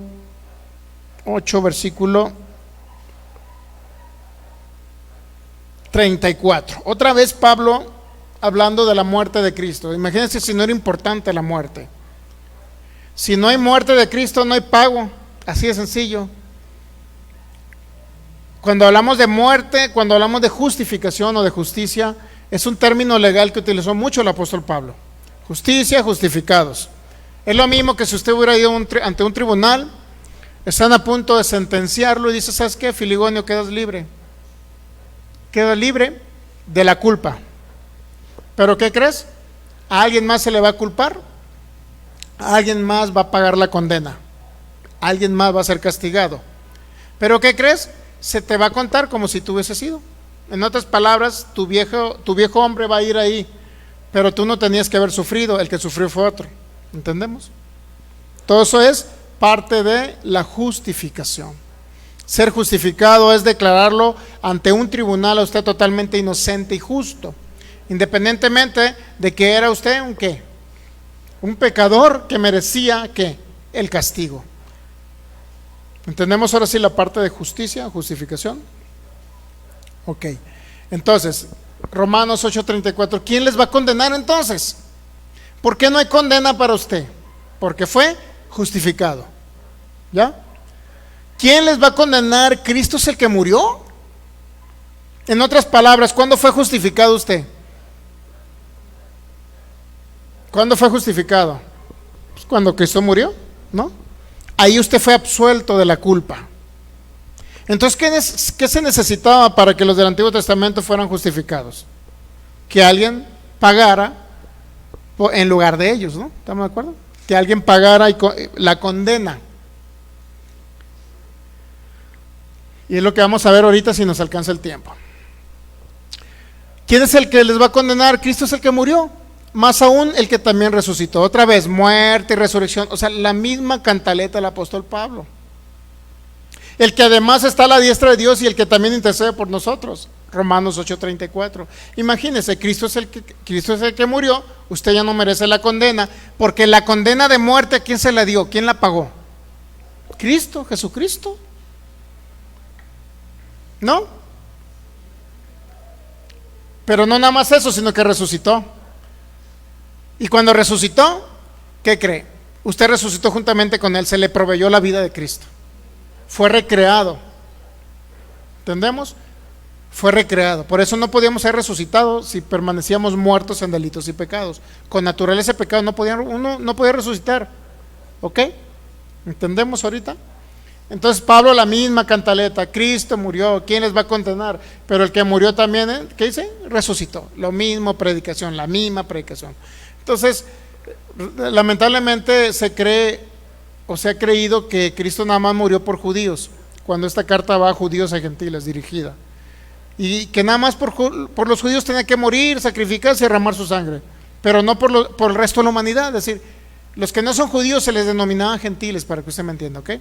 8, versículo 34. Otra vez Pablo hablando de la muerte de Cristo. Imagínense si no era importante la muerte. Si no hay muerte de Cristo, no hay pago. Así de sencillo. Cuando hablamos de muerte, cuando hablamos de justificación o de justicia, es un término legal que utilizó mucho el apóstol Pablo. Justicia, justificados. Es lo mismo que si usted hubiera ido ante un tribunal, están a punto de sentenciarlo y dice: ¿sabes qué, Filigonio? Quedas libre. Quedas libre de la culpa. ¿Pero qué crees? ¿A alguien más se le va a culpar? ¿A alguien más va a pagar la condena? ¿Alguien más va a ser castigado? ¿Pero qué crees? Se te va a contar como si tú hubieses sido. En otras palabras, tu viejo hombre va a ir ahí, pero tú no tenías que haber sufrido, el que sufrió fue otro. ¿Entendemos? Todo eso es parte de la justificación. Ser justificado es declararlo ante un tribunal a usted totalmente inocente y justo. independientemente de que era usted un qué, un pecador que merecía ¿qué? El castigo. ¿Entendemos ahora sí la parte de justicia, justificación? Ok, entonces, Romanos 8:34, ¿quién les va a condenar entonces? ¿Por qué no hay condena para usted? Porque fue justificado. ¿Ya? ¿Quién les va a condenar? ¿Cristo es el que murió? En otras palabras, ¿cuándo fue justificado usted? ¿Cuándo fue justificado? Pues cuando Cristo murió, ¿no? Ahí usted fue absuelto de la culpa. Entonces, ¿qué se necesitaba para que los del Antiguo Testamento fueran justificados? Que alguien pagara en lugar de ellos, ¿no? ¿Estamos de acuerdo? Que alguien pagara la condena. Y es lo que vamos a ver ahorita si nos alcanza el tiempo. ¿Quién es el que les va a condenar? Cristo es el que murió. Más aún el que también resucitó. Otra vez, muerte y resurrección. O sea, la misma cantaleta del apóstol Pablo. El que además está a la diestra de Dios y el que también intercede por nosotros. Romanos 8:34. Imagínense, Cristo es el que murió. Usted ya no merece la condena, porque la condena de muerte, ¿a quién se la dio? ¿Quién la pagó? Cristo, Jesucristo. ¿No? Pero no nada más eso, sino que resucitó. Y cuando resucitó, ¿qué cree? Usted resucitó juntamente con él, se le proveyó la vida de Cristo. Fue recreado. ¿Entendemos? Fue recreado. Por eso no podíamos ser resucitados si permanecíamos muertos en delitos y pecados. Con naturaleza de pecado uno no podía resucitar. ¿Ok? ¿Entendemos ahorita? Entonces Pablo, la misma cantaleta, Cristo murió, ¿quién les va a condenar? Pero el que murió también, ¿qué dice? Resucitó. Lo mismo predicación, la misma predicación. Entonces, lamentablemente se cree o se ha creído que Cristo nada más murió por judíos, cuando esta carta va a judíos y gentiles dirigida. Y que nada más por los judíos tenía que morir, sacrificarse y derramar su sangre, pero no por el resto de la humanidad. Es decir, los que no son judíos se les denominaban gentiles, para que usted me entienda, ¿ok?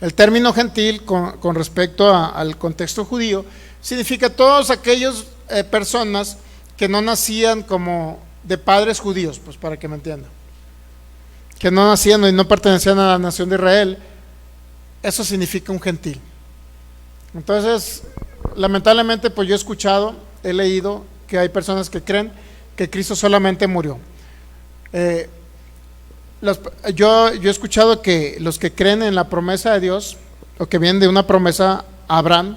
El término gentil con respecto al contexto judío significa todas aquellas personas que no nacían como de padres judíos, pues para que me entiendan, que no nacían y no pertenecían a la nación de Israel. Eso significa un gentil. Entonces, lamentablemente, pues yo he leído que hay personas que creen que Cristo solamente murió. Yo he escuchado que los que creen en la promesa de Dios, o que vienen de una promesa a Abraham,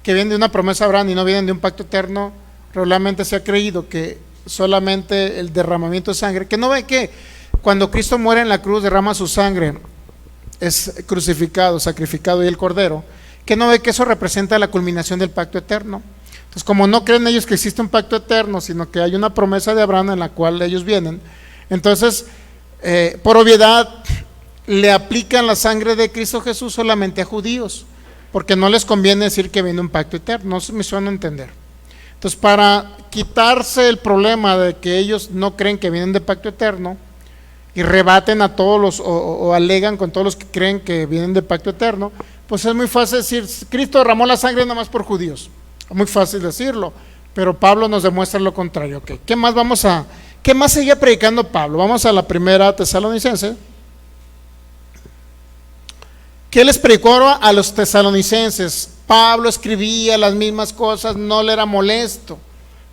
y no vienen de un pacto eterno, regularmente se ha creído que solamente el derramamiento de sangre, que no ve que cuando Cristo muere en la cruz derrama su sangre, es crucificado, sacrificado y el cordero, que no ve que eso representa la culminación del pacto eterno. Entonces, como no creen ellos que existe un pacto eterno, sino que hay una promesa de Abraham en la cual ellos vienen, entonces por obviedad le aplican la sangre de Cristo Jesús solamente a judíos, porque no les conviene decir que viene un pacto eterno. No me suena a entender. Entonces, para quitarse el problema de que ellos no creen que vienen de pacto eterno y rebaten a todos los o alegan con todos los que creen que vienen de pacto eterno, pues es muy fácil decir, Cristo derramó la sangre nada más por judíos. Es muy fácil decirlo, pero Pablo nos demuestra lo contrario. Okay. ¿Qué más seguía predicando Pablo? Vamos a la primera Tesalonicenses. ¿Qué les predicó a los tesalonicenses? Pablo escribía las mismas cosas, no le era molesto,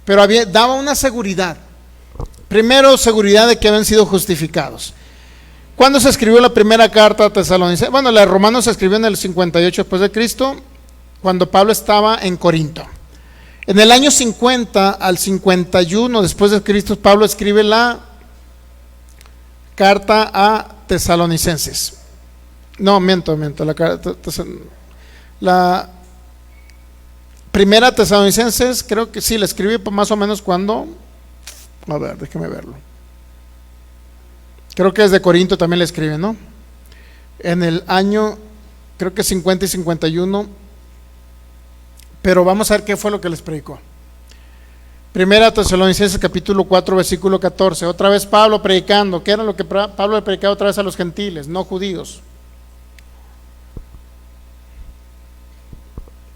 pero daba una seguridad. Primero, seguridad de que habían sido justificados. ¿Cuándo se escribió la primera carta a Tesalonicenses? Bueno, la de Romanos se escribió en el 58 después de Cristo, cuando Pablo estaba en Corinto. En el año 50 al 51 después de Cristo, Pablo escribe la carta a Tesalonicenses. No, miento, la primera Tesalonicenses, creo que sí, la escribí más o menos cuando, a ver, déjeme verlo. Creo que desde Corinto también la escribe, ¿no? En el año, creo que 50 y 51, pero vamos a ver qué fue lo que les predicó. Primera Tesalonicenses capítulo 4 versículo 14, otra vez Pablo predicando. ¿Qué era lo que Pablo le predicaba otra vez a los gentiles, no judíos?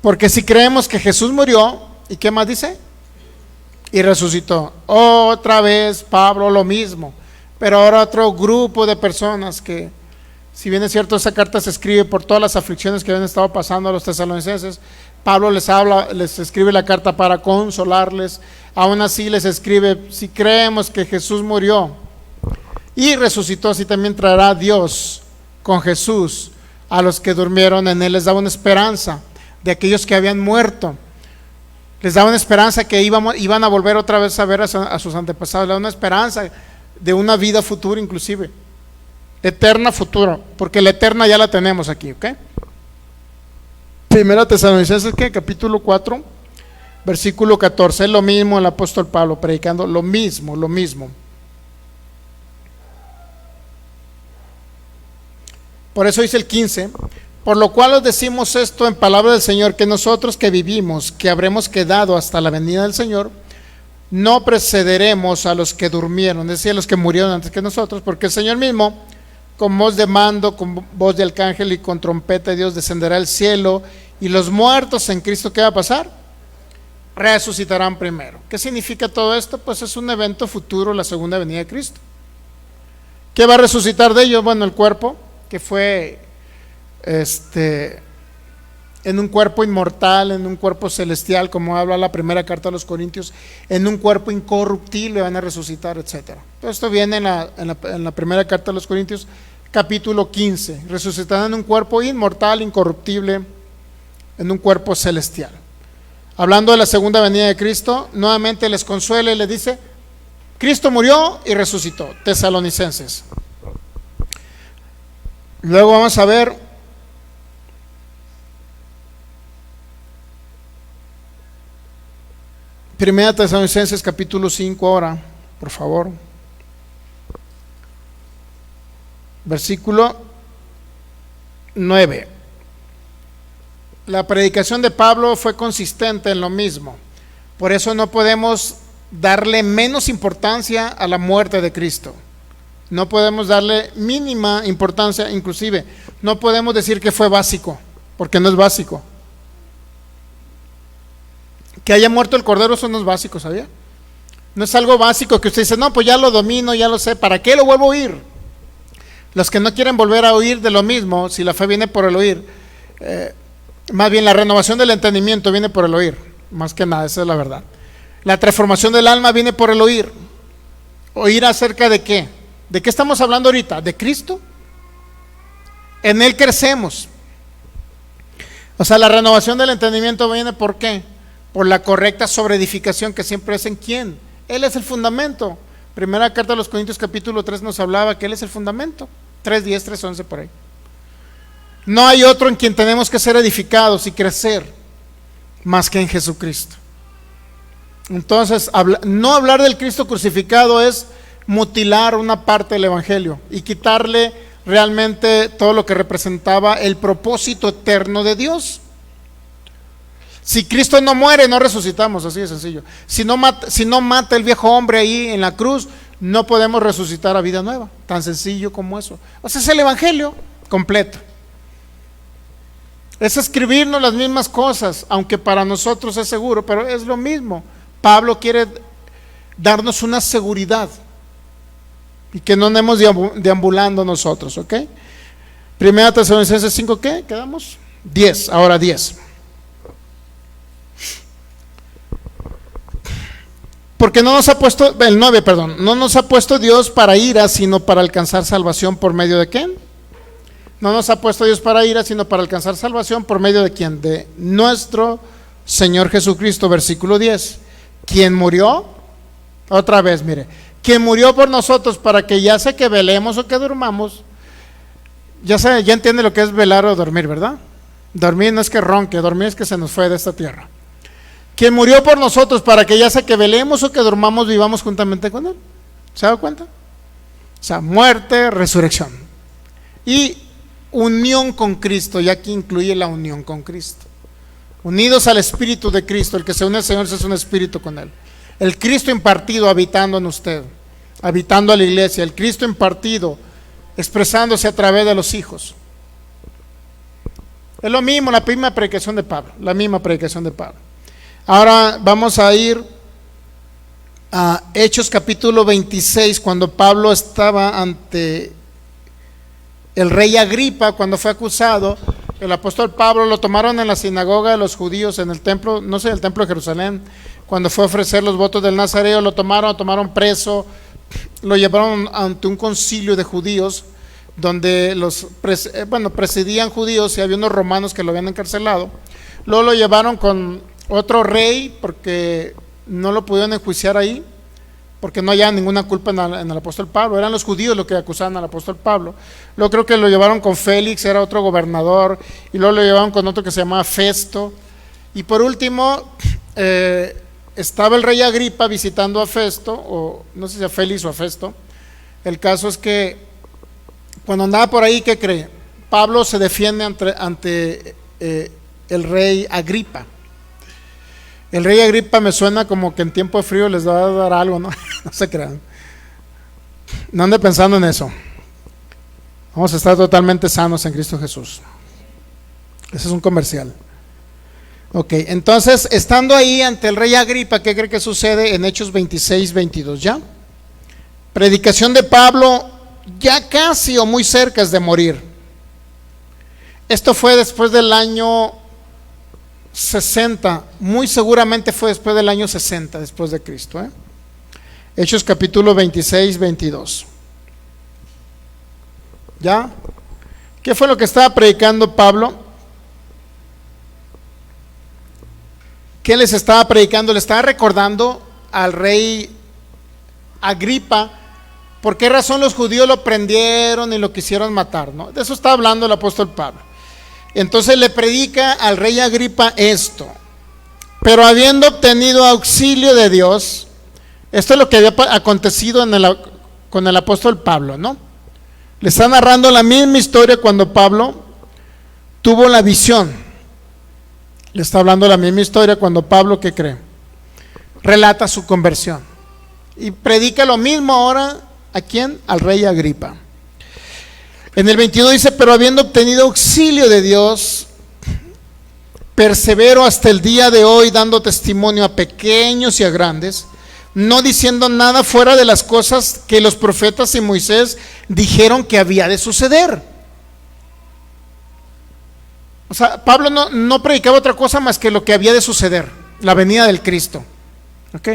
Porque si creemos que Jesús murió, ¿y qué más dice? y resucitó. Otra vez Pablo lo mismo, pero ahora otro grupo de personas que, si bien es cierto, esa carta se escribe por todas las aflicciones que habían estado pasando a los tesalonicenses. Pablo les escribe la carta para consolarles. Aún así les escribe: si creemos que Jesús murió y resucitó, así también traerá Dios con Jesús a los que durmieron en él. Les daba una esperanza de aquellos que habían muerto. Les daba una esperanza que iban a volver otra vez a ver a sus antepasados. Les daba una esperanza de una vida futura, inclusive eterna futura, porque la eterna ya la tenemos aquí, ¿ok? Primera Tesalonicenses, ¿qué? Capítulo 4, versículo 14. Es lo mismo el apóstol Pablo predicando lo mismo. Por eso dice el 15: por lo cual os decimos esto en palabra del Señor, que nosotros que vivimos, que habremos quedado hasta la venida del Señor, no precederemos a los que durmieron, es decir, a los que murieron antes que nosotros, porque el Señor mismo, con voz de mando, con voz de arcángel y con trompeta de Dios, descenderá al cielo, y los muertos en Cristo, ¿qué va a pasar? Resucitarán primero. ¿Qué significa todo esto? Pues es un evento futuro, la segunda venida de Cristo. ¿Qué va a resucitar de ellos? Bueno, el cuerpo, que fue en un cuerpo inmortal, en un cuerpo celestial, como habla la primera carta a los Corintios, en un cuerpo incorruptible van a resucitar, etc. Todo esto viene en la primera carta a los Corintios, capítulo 15. Resucitarán en un cuerpo inmortal, incorruptible, en un cuerpo celestial. Hablando de la segunda venida de Cristo, nuevamente les consuela y les dice: Cristo murió y resucitó. Tesalonicenses. Luego vamos a ver Primera Tesalonicenses capítulo 5 ahora, por favor. Versículo 9. La predicación de Pablo fue consistente en lo mismo. Por eso no podemos darle menos importancia a la muerte de Cristo. No podemos darle mínima importancia, inclusive no podemos decir que fue básico, porque no es básico. Que haya muerto el Cordero, eso no es básico, ¿sabía? No es algo básico que usted dice: no, pues ya lo domino, ya lo sé, ¿para qué lo vuelvo a oír? Los que no quieren volver a oír de lo mismo, si la fe viene por el oír, más bien la renovación del entendimiento viene por el oír, más que nada, esa es la verdad. La transformación del alma viene por el oír. ¿Oír acerca de qué? ¿De qué estamos hablando ahorita? ¿De Cristo? En Él crecemos. O sea, la renovación del entendimiento viene ¿por qué? Por la correcta sobreedificación, que siempre es en quién. Él es el fundamento. Primera carta a los Corintios capítulo 3 nos hablaba que Él es el fundamento. 3:10, 3:11 por ahí. No hay otro en quien tenemos que ser edificados y crecer más que en Jesucristo. Entonces, no hablar del Cristo crucificado es mutilar una parte del Evangelio y quitarle realmente todo lo que representaba el propósito eterno de Dios. Si Cristo no muere, no resucitamos, así de sencillo. Si no mata el viejo hombre ahí en la cruz, no podemos resucitar a vida nueva. Tan sencillo como eso. O sea, es el Evangelio completo. Es escribirnos las mismas cosas, aunque para nosotros es seguro, pero es lo mismo. Pablo quiere darnos una seguridad y que no andemos deambulando nosotros, ¿ok? Primera Tesalonicenses 5, ¿qué? ¿Quedamos? 10, ahora 10. Porque no nos ha puesto, el 9, perdón, no nos ha puesto Dios para ira, sino para alcanzar salvación por medio de ¿quién? No nos ha puesto Dios para ira, sino para alcanzar salvación por medio de ¿quién? De nuestro Señor Jesucristo, versículo 10. ¿Quién murió? Otra vez, mire. Quien murió por nosotros para que ya sea que velemos o que durmamos, ya entiende lo que es velar o dormir, ¿verdad? Dormir no es que ronque, dormir es que se nos fue de esta tierra. Quien murió por nosotros para que ya sea que velemos o que durmamos, vivamos juntamente con Él. ¿Se da cuenta? O sea, muerte, resurrección y unión con Cristo, y aquí incluye la unión con Cristo. Unidos al Espíritu de Cristo, el que se une al Señor es un espíritu con Él. El Cristo impartido habitando en usted, habitando a la iglesia, el Cristo impartido expresándose a través de los hijos. Es lo mismo, la misma predicación de Pablo, la misma predicación de Pablo. Ahora vamos a ir a Hechos capítulo 26, cuando Pablo estaba ante el rey Agripa, cuando fue acusado. El apóstol Pablo lo tomaron en la sinagoga de los judíos, en el templo, no sé, el templo de Jerusalén, cuando fue a ofrecer los votos del Nazareo. Lo tomaron preso, lo llevaron ante un concilio de judíos, donde presidían judíos y había unos romanos que lo habían encarcelado. Luego lo llevaron con otro rey, porque no lo pudieron enjuiciar ahí, porque no había ninguna culpa en el apóstol Pablo. Eran los judíos los que acusaban al apóstol Pablo. Luego creo que lo llevaron con Félix, era otro gobernador, y luego lo llevaron con otro que se llamaba Festo. Y por último, estaba el rey Agripa visitando a Festo, o no sé si a Félix o a Festo. El caso es que cuando andaba por ahí, ¿qué cree? Pablo se defiende ante el rey Agripa. El rey Agripa me suena como que en tiempo de frío les va a dar algo, ¿no? No se crean. No ande pensando en eso. Vamos a estar totalmente sanos en Cristo Jesús. Ese es un comercial. Ok, entonces, estando ahí ante el rey Agripa, ¿qué cree que sucede en Hechos 26, 22? ¿Ya? Predicación de Pablo, ya casi o muy cerca de morir. Esto fue después del año 60, muy seguramente fue después del año 60 después de Cristo. Hechos capítulo 26, 22. ¿Ya? ¿Qué fue lo que estaba predicando Pablo? ¿Qué les estaba predicando? Le estaba recordando al rey Agripa por qué razón los judíos lo prendieron y lo quisieron matar, ¿no? De eso está hablando el apóstol Pablo. Entonces le predica al rey Agripa esto: pero habiendo obtenido auxilio de Dios. Esto es lo que había acontecido con el apóstol Pablo, ¿no? Le está narrando la misma historia cuando Pablo tuvo la visión. Le está hablando la misma historia cuando Pablo, ¿qué cree? Relata su conversión. Y predica lo mismo ahora, ¿a quién? Al rey Agripa. En el 22 dice: pero habiendo obtenido auxilio de Dios, persevero hasta el día de hoy, dando testimonio a pequeños y a grandes, no diciendo nada fuera de las cosas que los profetas y Moisés dijeron que había de suceder. O sea, Pablo no predicaba otra cosa más que lo que había de suceder: la venida del Cristo. ¿Ok?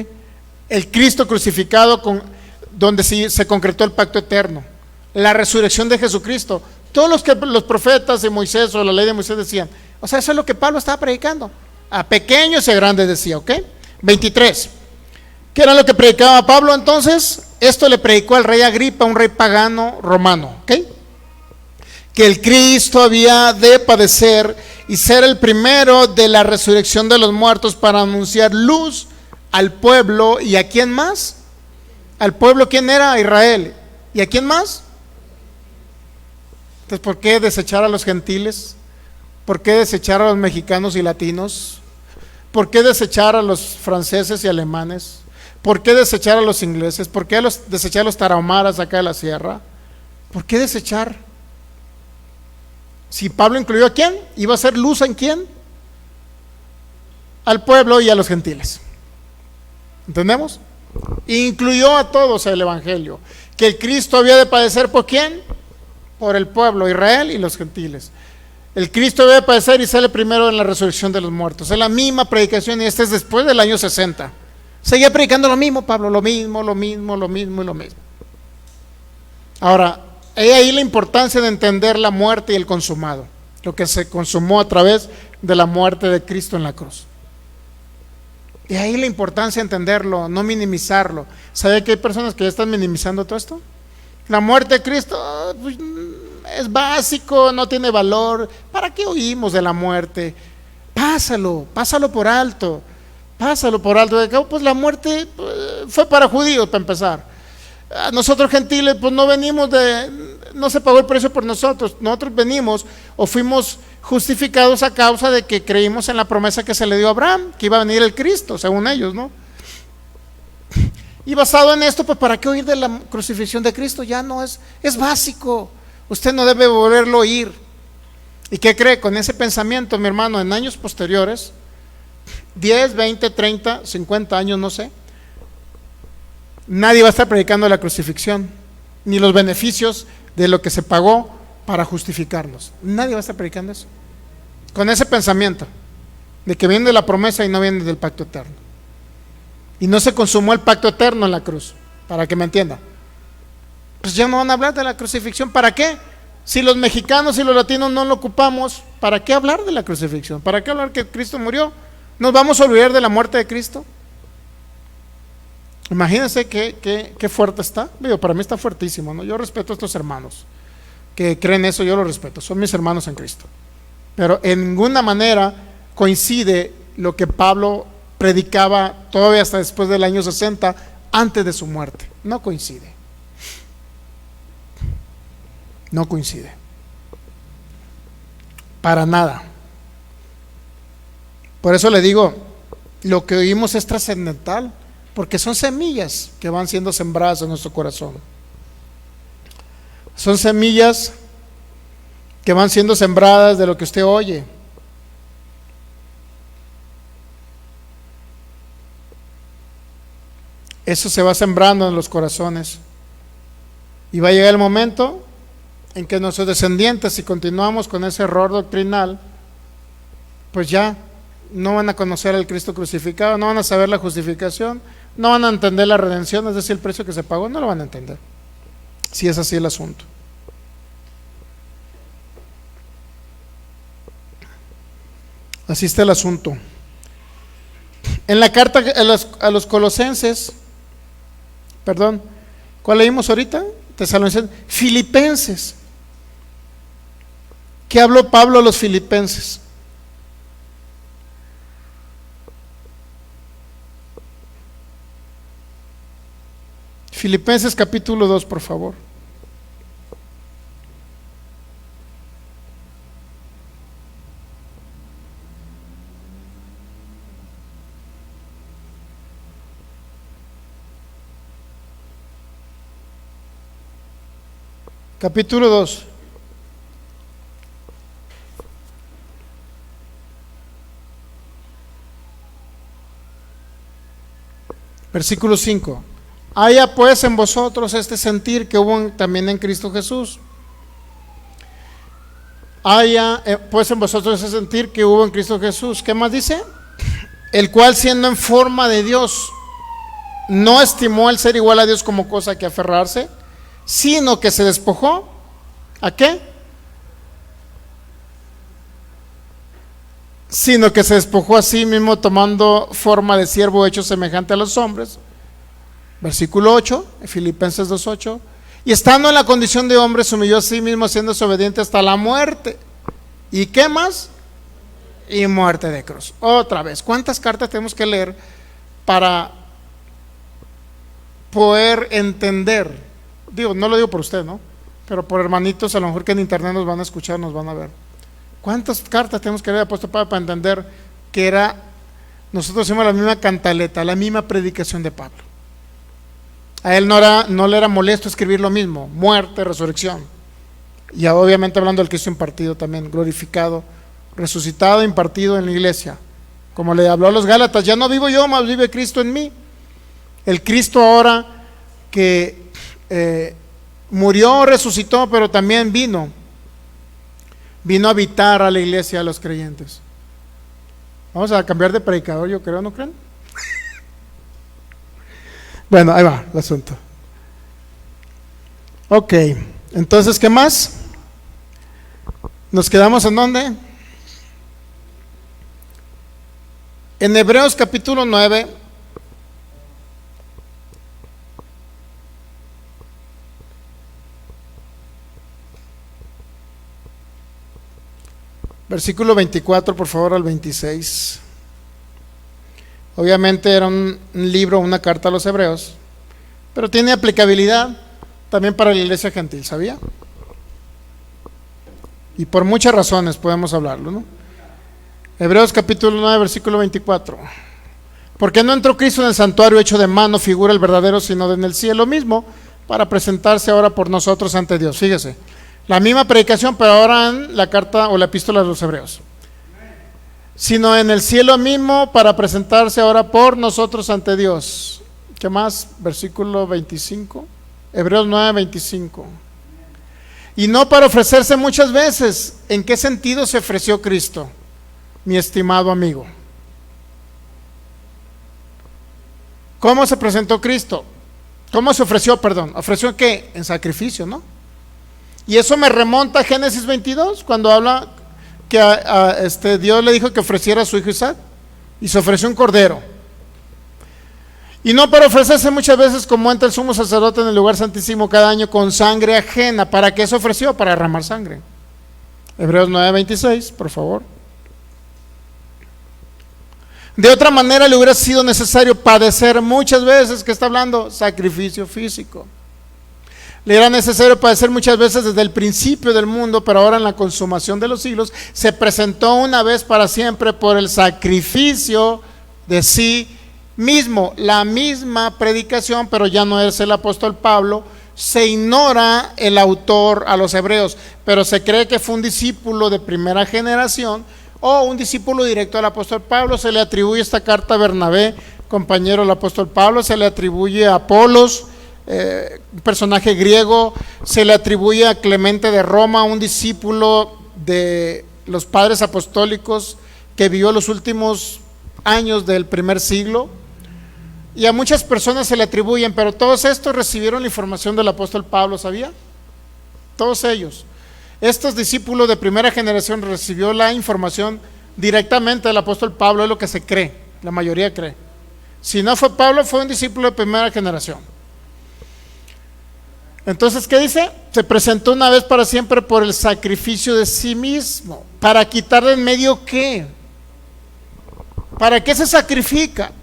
El Cristo crucificado, donde se concretó el pacto eterno. La resurrección de Jesucristo. Todos los que los profetas de Moisés o la ley de Moisés decían. O sea, eso es lo que Pablo estaba predicando. A pequeños y a grandes decía, ¿ok? 23. ¿Qué era lo que predicaba Pablo entonces? Esto le predicó al rey Agripa, un rey pagano romano, ¿ok? Que el Cristo había de padecer y ser el primero de la resurrección de los muertos, para anunciar luz al pueblo. ¿Y a quién más? Al pueblo, ¿quién era? Israel. ¿Y a quién más? Entonces, ¿por qué desechar a los gentiles? ¿Por qué desechar a los mexicanos y latinos? ¿Por qué desechar a los franceses y alemanes? ¿Por qué desechar a los ingleses? ¿Por qué desechar a los tarahumaras acá de la sierra? ¿Por qué desechar? Si Pablo incluyó a quién, iba a ser luz en quién, al pueblo y a los gentiles. ¿Entendemos? Incluyó a todos el evangelio, que el Cristo había de padecer por quién, por el pueblo, Israel y los gentiles. El Cristo había de padecer y sale primero en la resurrección de los muertos. Es la misma predicación, y este es después del año 60. Seguía predicando lo mismo Pablo, lo mismo. Ahora, hay ahí la importancia de entender la muerte y el consumado, lo que se consumó a través de la muerte de Cristo en la cruz. Y ahí la importancia de entenderlo, no minimizarlo. ¿Sabe que hay personas que ya están minimizando todo esto? La muerte de Cristo pues, es básico, no tiene valor. ¿Para qué oímos de la muerte? Pásalo por alto. De cabo, pues la muerte fue para judíos, para empezar. Nosotros gentiles, pues no se pagó el precio por nosotros. Nosotros venimos o fuimos justificados a causa de que creímos en la promesa que se le dio a Abraham, que iba a venir el Cristo, según ellos, ¿no? Y basado en esto, pues ¿para qué oír de la crucifixión de Cristo? Ya no es básico. Usted no debe volverlo a oír. ¿Y qué cree? Con ese pensamiento, mi hermano, en años posteriores, 10, 20, 30, 50 años, no sé, nadie va a estar predicando la crucifixión, ni los beneficios de lo que se pagó para justificarnos. Nadie va a estar predicando eso, con ese pensamiento de que viene de la promesa y no viene del pacto eterno. Y no se consumó el pacto eterno en la cruz, para que me entienda. Pues ya no van a hablar de la crucifixión. ¿Para qué? Si los mexicanos y los latinos no lo ocupamos, ¿para qué hablar de la crucifixión? ¿Para qué hablar que Cristo murió? ¿Nos vamos a olvidar de la muerte de Cristo? Imagínense qué fuerte está. Digo, para mí está fuertísimo, ¿no? Yo respeto a estos hermanos que creen eso, yo los respeto, son mis hermanos en Cristo. Pero en ninguna manera coincide lo que Pablo predicaba todavía hasta después del año 60, antes de su muerte. No coincide. No coincide. Para nada. Por eso le digo, lo que oímos es trascendental, porque son semillas que van siendo sembradas en nuestro corazón. Son semillas que van siendo sembradas de lo que usted oye. Eso se va sembrando en los corazones. Y va a llegar el momento en que nuestros descendientes, si continuamos con ese error doctrinal, pues ya no van a conocer al Cristo crucificado, no van a saber la justificación, no van a entender la redención, es decir, el precio que se pagó, no lo van a entender, si es así el asunto. Así está el asunto. En la carta a los Colosenses, perdón, ¿cuál leímos ahorita? Tesalonicenses, Filipenses. ¿Qué habló Pablo a los filipenses? Filipenses capítulo 2, por favor. Capítulo 2. Versículo 5. Haya pues en vosotros este sentir que hubo también en Cristo Jesús. Haya pues en vosotros ese sentir que hubo en Cristo Jesús. ¿Qué más dice? El cual, siendo en forma de Dios, no estimó el ser igual a Dios como cosa que aferrarse, sino que se despojó. ¿A qué? Sino que se despojó a sí mismo, tomando forma de siervo, hecho semejante a los hombres. Versículo 8, Filipenses 2:8. Y estando en la condición de hombre, se humilló a sí mismo, haciéndose obediente hasta la muerte. ¿Y qué más? Y muerte de cruz. Otra vez, ¿cuántas cartas tenemos que leer para poder entender? Digo, no lo digo por usted, ¿no? Pero por hermanitos, a lo mejor que en internet nos van a escuchar, nos van a ver. ¿Cuántas cartas tenemos que leer al apóstol Pablo para entender que era, nosotros hicimos la misma cantaleta, la misma predicación de Pablo? A él no le era molesto escribir lo mismo, muerte, resurrección. Y obviamente hablando del Cristo impartido también, glorificado, resucitado, impartido en la iglesia. Como le habló a los Gálatas, ya no vivo yo, más vive Cristo en mí. El Cristo ahora que murió, resucitó, pero también vino a habitar a la iglesia, a los creyentes. Vamos a cambiar de predicador, yo creo, ¿no creen? Bueno, ahí va el asunto. Ok, entonces, ¿qué más? ¿Nos quedamos en dónde? En Hebreos capítulo 9. Versículo 24, por favor, al 26. Obviamente era un libro, una carta a los hebreos, pero tiene aplicabilidad también para la iglesia gentil, ¿sabía? Y por muchas razones podemos hablarlo, ¿no? Hebreos capítulo 9, versículo 24. Porque no entró Cristo en el santuario hecho de mano, figura el verdadero, sino en el cielo mismo, para presentarse ahora por nosotros ante Dios. Fíjese, la misma predicación, pero ahora en la carta o la epístola de los hebreos. Sino en el cielo mismo, para presentarse ahora por nosotros ante Dios. ¿Qué más? Versículo 25. Hebreos 9, 25. Y no para ofrecerse muchas veces. ¿En qué sentido se ofreció Cristo, mi estimado amigo? ¿Cómo se presentó Cristo? ¿Cómo se ofreció, perdón? ¿Ofreció qué? En sacrificio, ¿no? Y eso me remonta a Génesis 22, cuando habla que Dios le dijo que ofreciera a su hijo Isaac, y se ofreció un cordero. Y no para ofrecerse muchas veces, como entra el sumo sacerdote en el lugar santísimo cada año con sangre ajena. ¿Para qué se ofreció? Para derramar sangre. Hebreos 9:26, por favor. De otra manera le hubiera sido necesario padecer muchas veces. ¿Qué está hablando? Sacrificio físico. Le era necesario padecer muchas veces desde el principio del mundo, pero ahora en la consumación de los siglos se presentó una vez para siempre por el sacrificio de sí mismo. La misma predicación, pero ya no es el apóstol Pablo. Se ignora el autor a los hebreos, pero se cree que fue un discípulo de primera generación o un discípulo directo al apóstol Pablo. Se le atribuye esta carta a Bernabé, compañero del apóstol Pablo. Se le atribuye a Apolos, un personaje griego. Se le atribuye a Clemente de Roma, un discípulo de los padres apostólicos que vivió los últimos años del primer siglo. Y a muchas personas se le atribuyen, pero todos estos recibieron la información del apóstol Pablo, ¿sabía? Todos ellos. Estos discípulos de primera generación recibió la información directamente del apóstol Pablo, es lo que se cree, la mayoría cree. Si no fue Pablo, fue un discípulo de primera generación. Entonces, ¿qué dice? Se presentó una vez para siempre por el sacrificio de sí mismo. ¿Para quitar de en medio qué? ¿Para qué se sacrifica?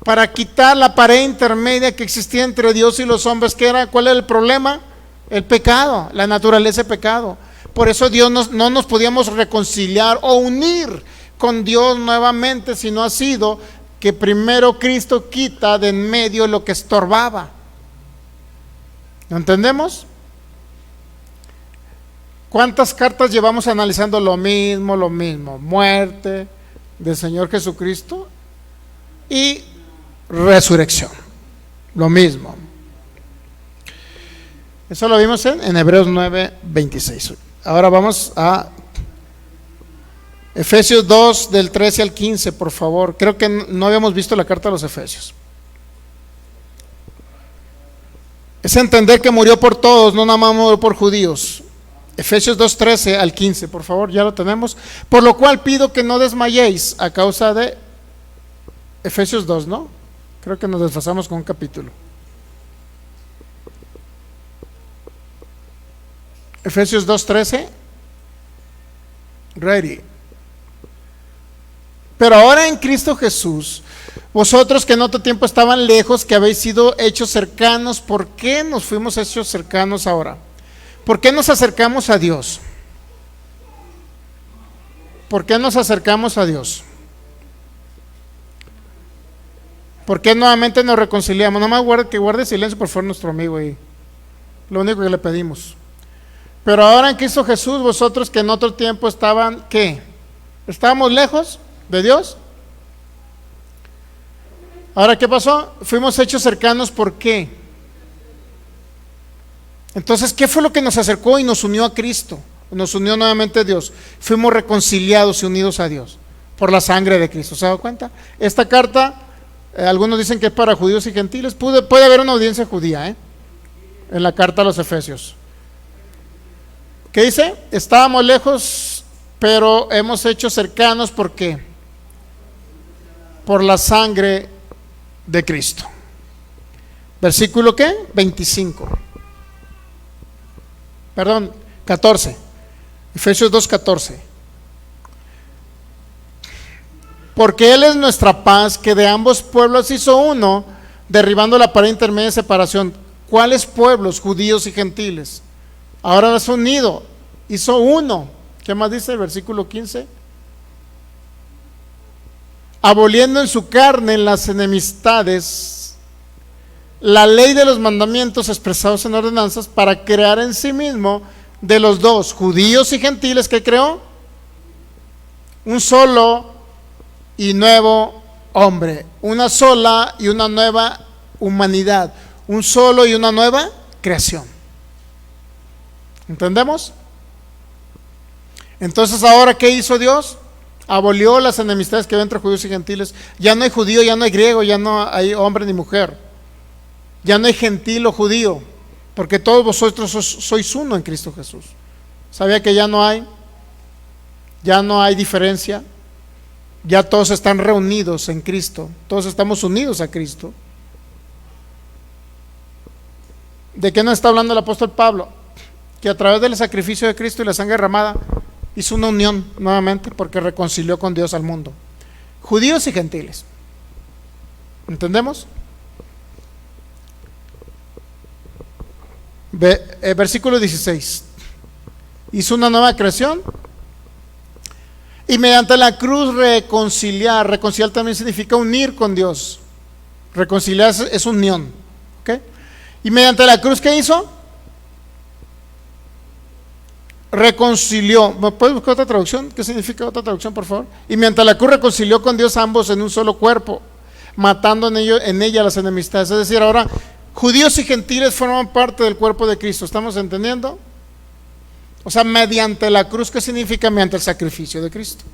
Para quitar la pared intermedia que existía entre Dios y los hombres. ¿Qué era? ¿Cuál era el problema? El pecado, la naturaleza de pecado. Por eso Dios no nos podíamos reconciliar o unir con Dios nuevamente, si no ha sido que primero Cristo quita de en medio lo que estorbaba. ¿Lo entendemos? ¿Cuántas cartas llevamos analizando lo mismo? Muerte del Señor Jesucristo y resurrección. Lo mismo. Eso lo vimos en Hebreos 9:26. Ahora vamos a Efesios 2, del 13 al 15, por favor. Creo que no habíamos visto la carta a los Efesios. Es entender que murió por todos, no nada más murió por judíos. Efesios 2, 13 al 15, por favor, ya lo tenemos. Por lo cual pido que no desmayéis a causa de Efesios 2, ¿no? Creo que nos desfasamos con un capítulo. Efesios 2:13. Ready. Pero ahora en Cristo Jesús, vosotros que en otro tiempo estaban lejos, que habéis sido hechos cercanos. ¿Por qué nos fuimos hechos cercanos ahora? ¿Por qué nos acercamos a Dios? ¿Por qué nos acercamos a Dios? ¿Por qué nuevamente nos reconciliamos? Nada más que guarde silencio, por favor, nuestro amigo ahí. Lo único que le pedimos. Pero ahora en Cristo Jesús, vosotros que en otro tiempo estaban, ¿qué? ¿Estábamos lejos de Dios? Ahora, ¿qué pasó? Fuimos hechos cercanos, ¿por qué? Entonces, ¿qué fue lo que nos acercó y nos unió a Cristo? Nos unió nuevamente a Dios. Fuimos reconciliados y unidos a Dios por la sangre de Cristo. ¿Se ha dado cuenta? Esta carta, algunos dicen que es para judíos y gentiles. Puede haber una audiencia judía, en la carta a los Efesios. ¿Qué dice? Estábamos lejos, pero hemos hecho cercanos, ¿por qué? Por la sangre de Cristo. Versículo ¿qué? 25. Perdón, 14. Efesios 2:14. Porque Él es nuestra paz, que de ambos pueblos hizo uno, derribando la pared intermedia de separación. ¿Cuáles pueblos? Judíos y gentiles. Ahora los ha unido, hizo uno. ¿Qué más dice el versículo 15? Aboliendo en su carne las enemistades, la ley de los mandamientos expresados en ordenanzas, para crear en sí mismo de los dos, judíos y gentiles, que creó un solo y nuevo hombre, una sola y una nueva humanidad, un solo y una nueva creación. ¿Entendemos? Entonces, ahora, ¿qué hizo Dios? Abolió las enemistades que había entre judíos y gentiles. Ya no hay judío, ya no hay griego, ya no hay hombre ni mujer, ya no hay gentil o judío, porque todos vosotros sois uno en Cristo Jesús. ¿Sabía que ya no hay diferencia? Ya todos están reunidos en Cristo, todos estamos unidos a Cristo. ¿De qué nos está hablando el apóstol Pablo? Que a través del sacrificio de Cristo y la sangre derramada hizo una unión nuevamente, porque reconcilió con Dios al mundo, judíos y gentiles. ¿Entendemos? Versículo 16. Hizo una nueva creación y mediante la cruz reconciliar. Reconciliar también significa unir con Dios. Reconciliar es unión, ¿ok? Y mediante la cruz, ¿qué hizo? Reconcilió. ¿Me puedes buscar otra traducción? ¿Qué significa otra traducción, por favor? Y mediante la cruz reconcilió con Dios a ambos en un solo cuerpo, matando en ella las enemistades. Es decir, ahora judíos y gentiles forman parte del cuerpo de Cristo. ¿Estamos entendiendo? O sea, mediante la cruz, ¿qué significa? Mediante el sacrificio de Cristo.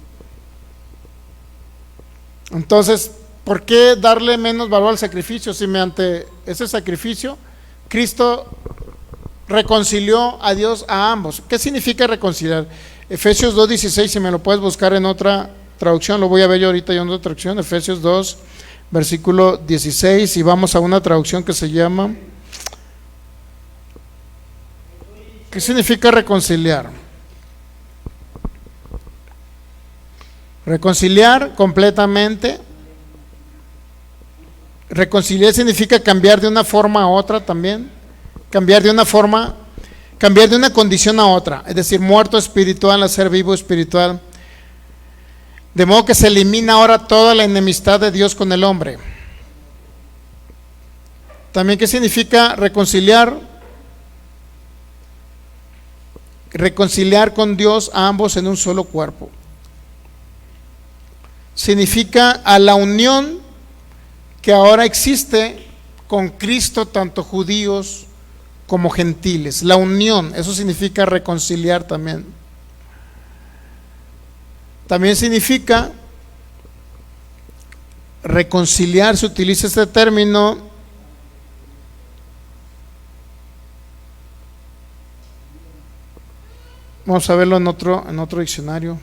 Entonces, ¿por qué darle menos valor al sacrificio si mediante ese sacrificio Cristo reconcilió a Dios a ambos? ¿Qué significa reconciliar? Efesios 2:16, si me lo puedes buscar en otra traducción, lo voy a ver yo ahorita en otra traducción. Efesios 2, versículo 16, y vamos a una traducción que se llama, ¿qué significa reconciliar? Reconciliar completamente. Reconciliar significa cambiar de una forma a otra también. Cambiar de una condición a otra, es decir, muerto espiritual a ser vivo espiritual. De modo que se elimina ahora toda la enemistad de Dios con el hombre. También, ¿qué significa reconciliar? Reconciliar con Dios a ambos en un solo cuerpo. Significa a la unión que ahora existe con Cristo, tanto judíos como gentiles. La unión, eso significa reconciliar también. También significa reconciliar, se utiliza este término vamos a verlo en otro diccionario.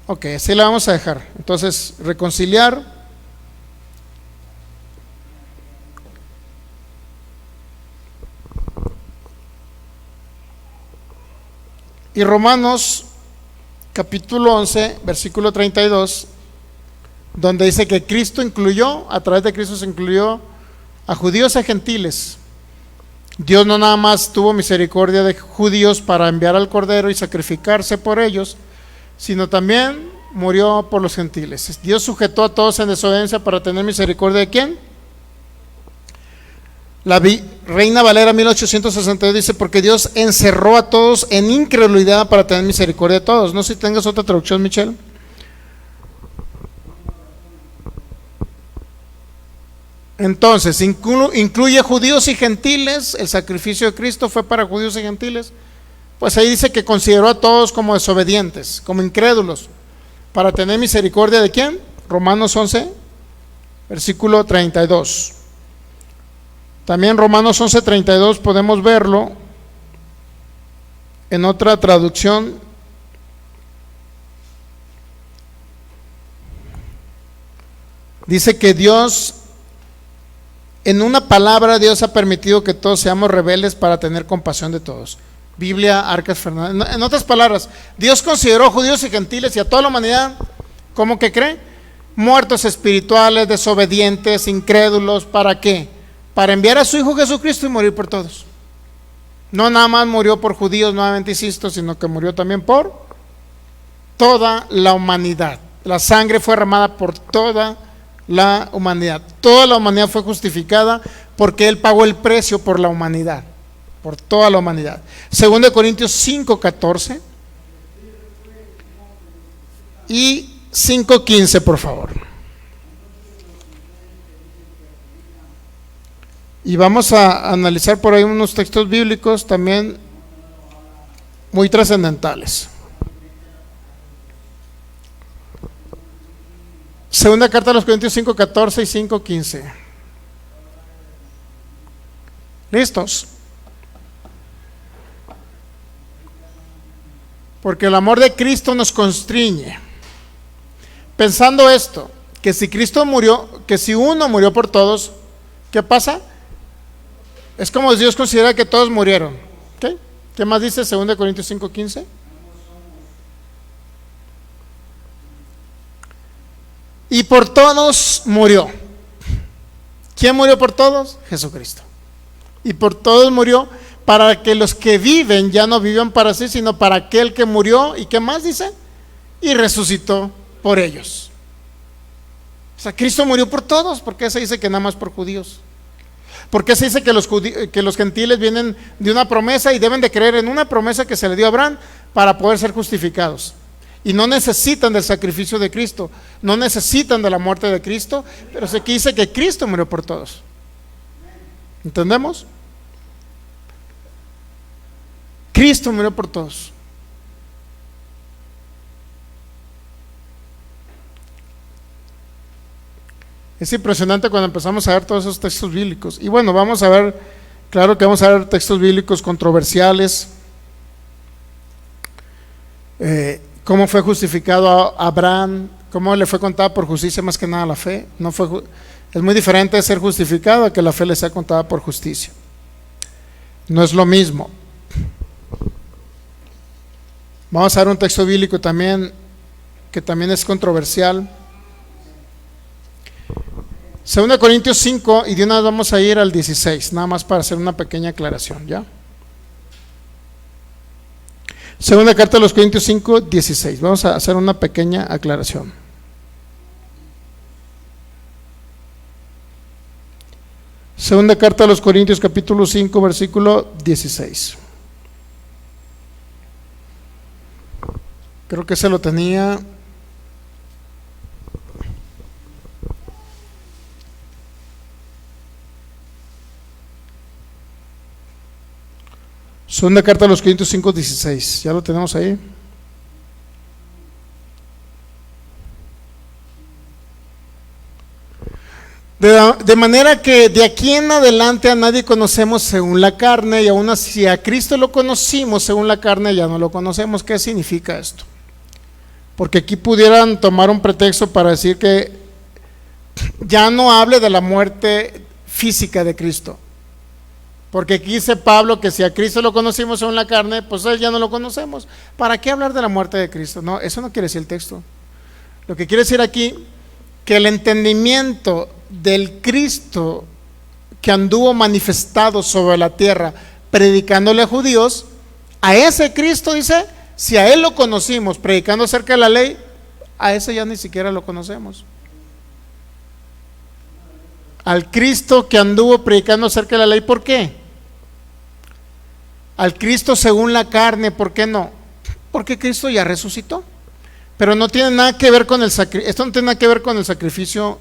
Ok, así la vamos a dejar. Entonces, reconciliar y Romanos capítulo 11 versículo 32, donde dice que Cristo incluyó, a través de Cristo se incluyó a judíos y a gentiles. Dios no nada más tuvo misericordia de judíos para enviar al Cordero y sacrificarse por ellos, sino también murió por los gentiles. Dios sujetó a todos en desobediencia para tener misericordia ¿de quién? La Reina Valera 1862 dice, porque Dios encerró a todos en incredulidad para tener misericordia de todos. No sé si tengas otra traducción, Michelle. Entonces, incluye judíos y gentiles. El sacrificio de Cristo fue para judíos y gentiles. Pues ahí dice que consideró a todos como desobedientes, como incrédulos, para tener misericordia ¿de quién? Romanos 11, versículo 32. También Romanos 11, 32 podemos verlo en otra traducción. Dice que Dios, en una palabra, Dios ha permitido que todos seamos rebeldes para tener compasión de todos. Biblia, Arcas Fernández. En otras palabras, Dios consideró a judíos y gentiles y a toda la humanidad, ¿cómo que cree? Muertos espirituales, desobedientes, incrédulos. ¿Para qué? Para enviar a su Hijo Jesucristo y morir por todos. No nada más murió por judíos, nuevamente insisto, sino que murió también por toda la humanidad. La sangre fue derramada por toda la humanidad. Toda la humanidad fue justificada porque Él pagó el precio por la humanidad. Por toda la humanidad. 2 Corintios 5:14 y 5:15, por favor. Y vamos a analizar por ahí unos textos bíblicos también muy trascendentales. Segunda carta a los Corintios 5:14 y 5:15. ¿Listos? Porque el amor de Cristo nos constriñe, pensando esto, que si Cristo murió, que si uno murió por todos, ¿qué pasa? Es como Dios considera que todos murieron. ¿Okay? ¿Qué más dice 2 Corintios 5:15? Y por todos murió. ¿Quién murió por todos? Jesucristo. Y por todos murió, para que los que viven ya no vivan para sí, sino para aquel que murió. ¿Y qué más dice? Y resucitó por ellos. O sea, Cristo murió por todos. ¿Por qué se dice que nada más por judíos? ¿Por qué se dice que los gentiles vienen de una promesa y deben de creer en una promesa que se le dio a Abraham para poder ser justificados? Y no necesitan del sacrificio de Cristo, no necesitan de la muerte de Cristo, pero se dice que Cristo murió por todos. ¿Entendemos? Cristo murió por todos. Es impresionante cuando empezamos a ver todos esos textos bíblicos. Y bueno, vamos a ver, claro que vamos a ver textos bíblicos controversiales. Cómo fue justificado a Abraham, cómo le fue contada por justicia más que nada la fe. Es muy diferente ser justificado a que la fe le sea contada por justicia. No es lo mismo. Vamos a ver un texto bíblico también, que también es controversial. 2 Corintios 5, y de una vez vamos a ir al 16, nada más para hacer una pequeña aclaración, ¿ya? Segunda carta de los Corintios 5, 16. Vamos a hacer una pequeña aclaración. Segunda carta de los Corintios, capítulo 5, versículo 16. Creo que se lo tenía. Segunda carta a los Corintios 5:16, ¿ya lo tenemos ahí? De manera que de aquí en adelante a nadie conocemos según la carne, y aún así a Cristo lo conocimos según la carne, ya no lo conocemos. ¿Qué significa esto? Porque aquí pudieran tomar un pretexto para decir que ya no hable de la muerte física de Cristo. Porque aquí dice Pablo que si a Cristo lo conocimos según la carne, pues a él ya no lo conocemos. ¿Para qué hablar de la muerte de Cristo? No, eso no quiere decir el texto. Lo que quiere decir aquí, que el entendimiento del Cristo que anduvo manifestado sobre la tierra, predicándole a judíos, a ese Cristo dice, si a él lo conocimos predicando acerca de la ley, a ese ya ni siquiera lo conocemos. Al Cristo que anduvo predicando acerca de la ley, ¿por qué? Al Cristo según la carne, ¿por qué no? Porque Cristo ya resucitó. Pero no tiene nada que ver con esto no tiene nada que ver con el sacrificio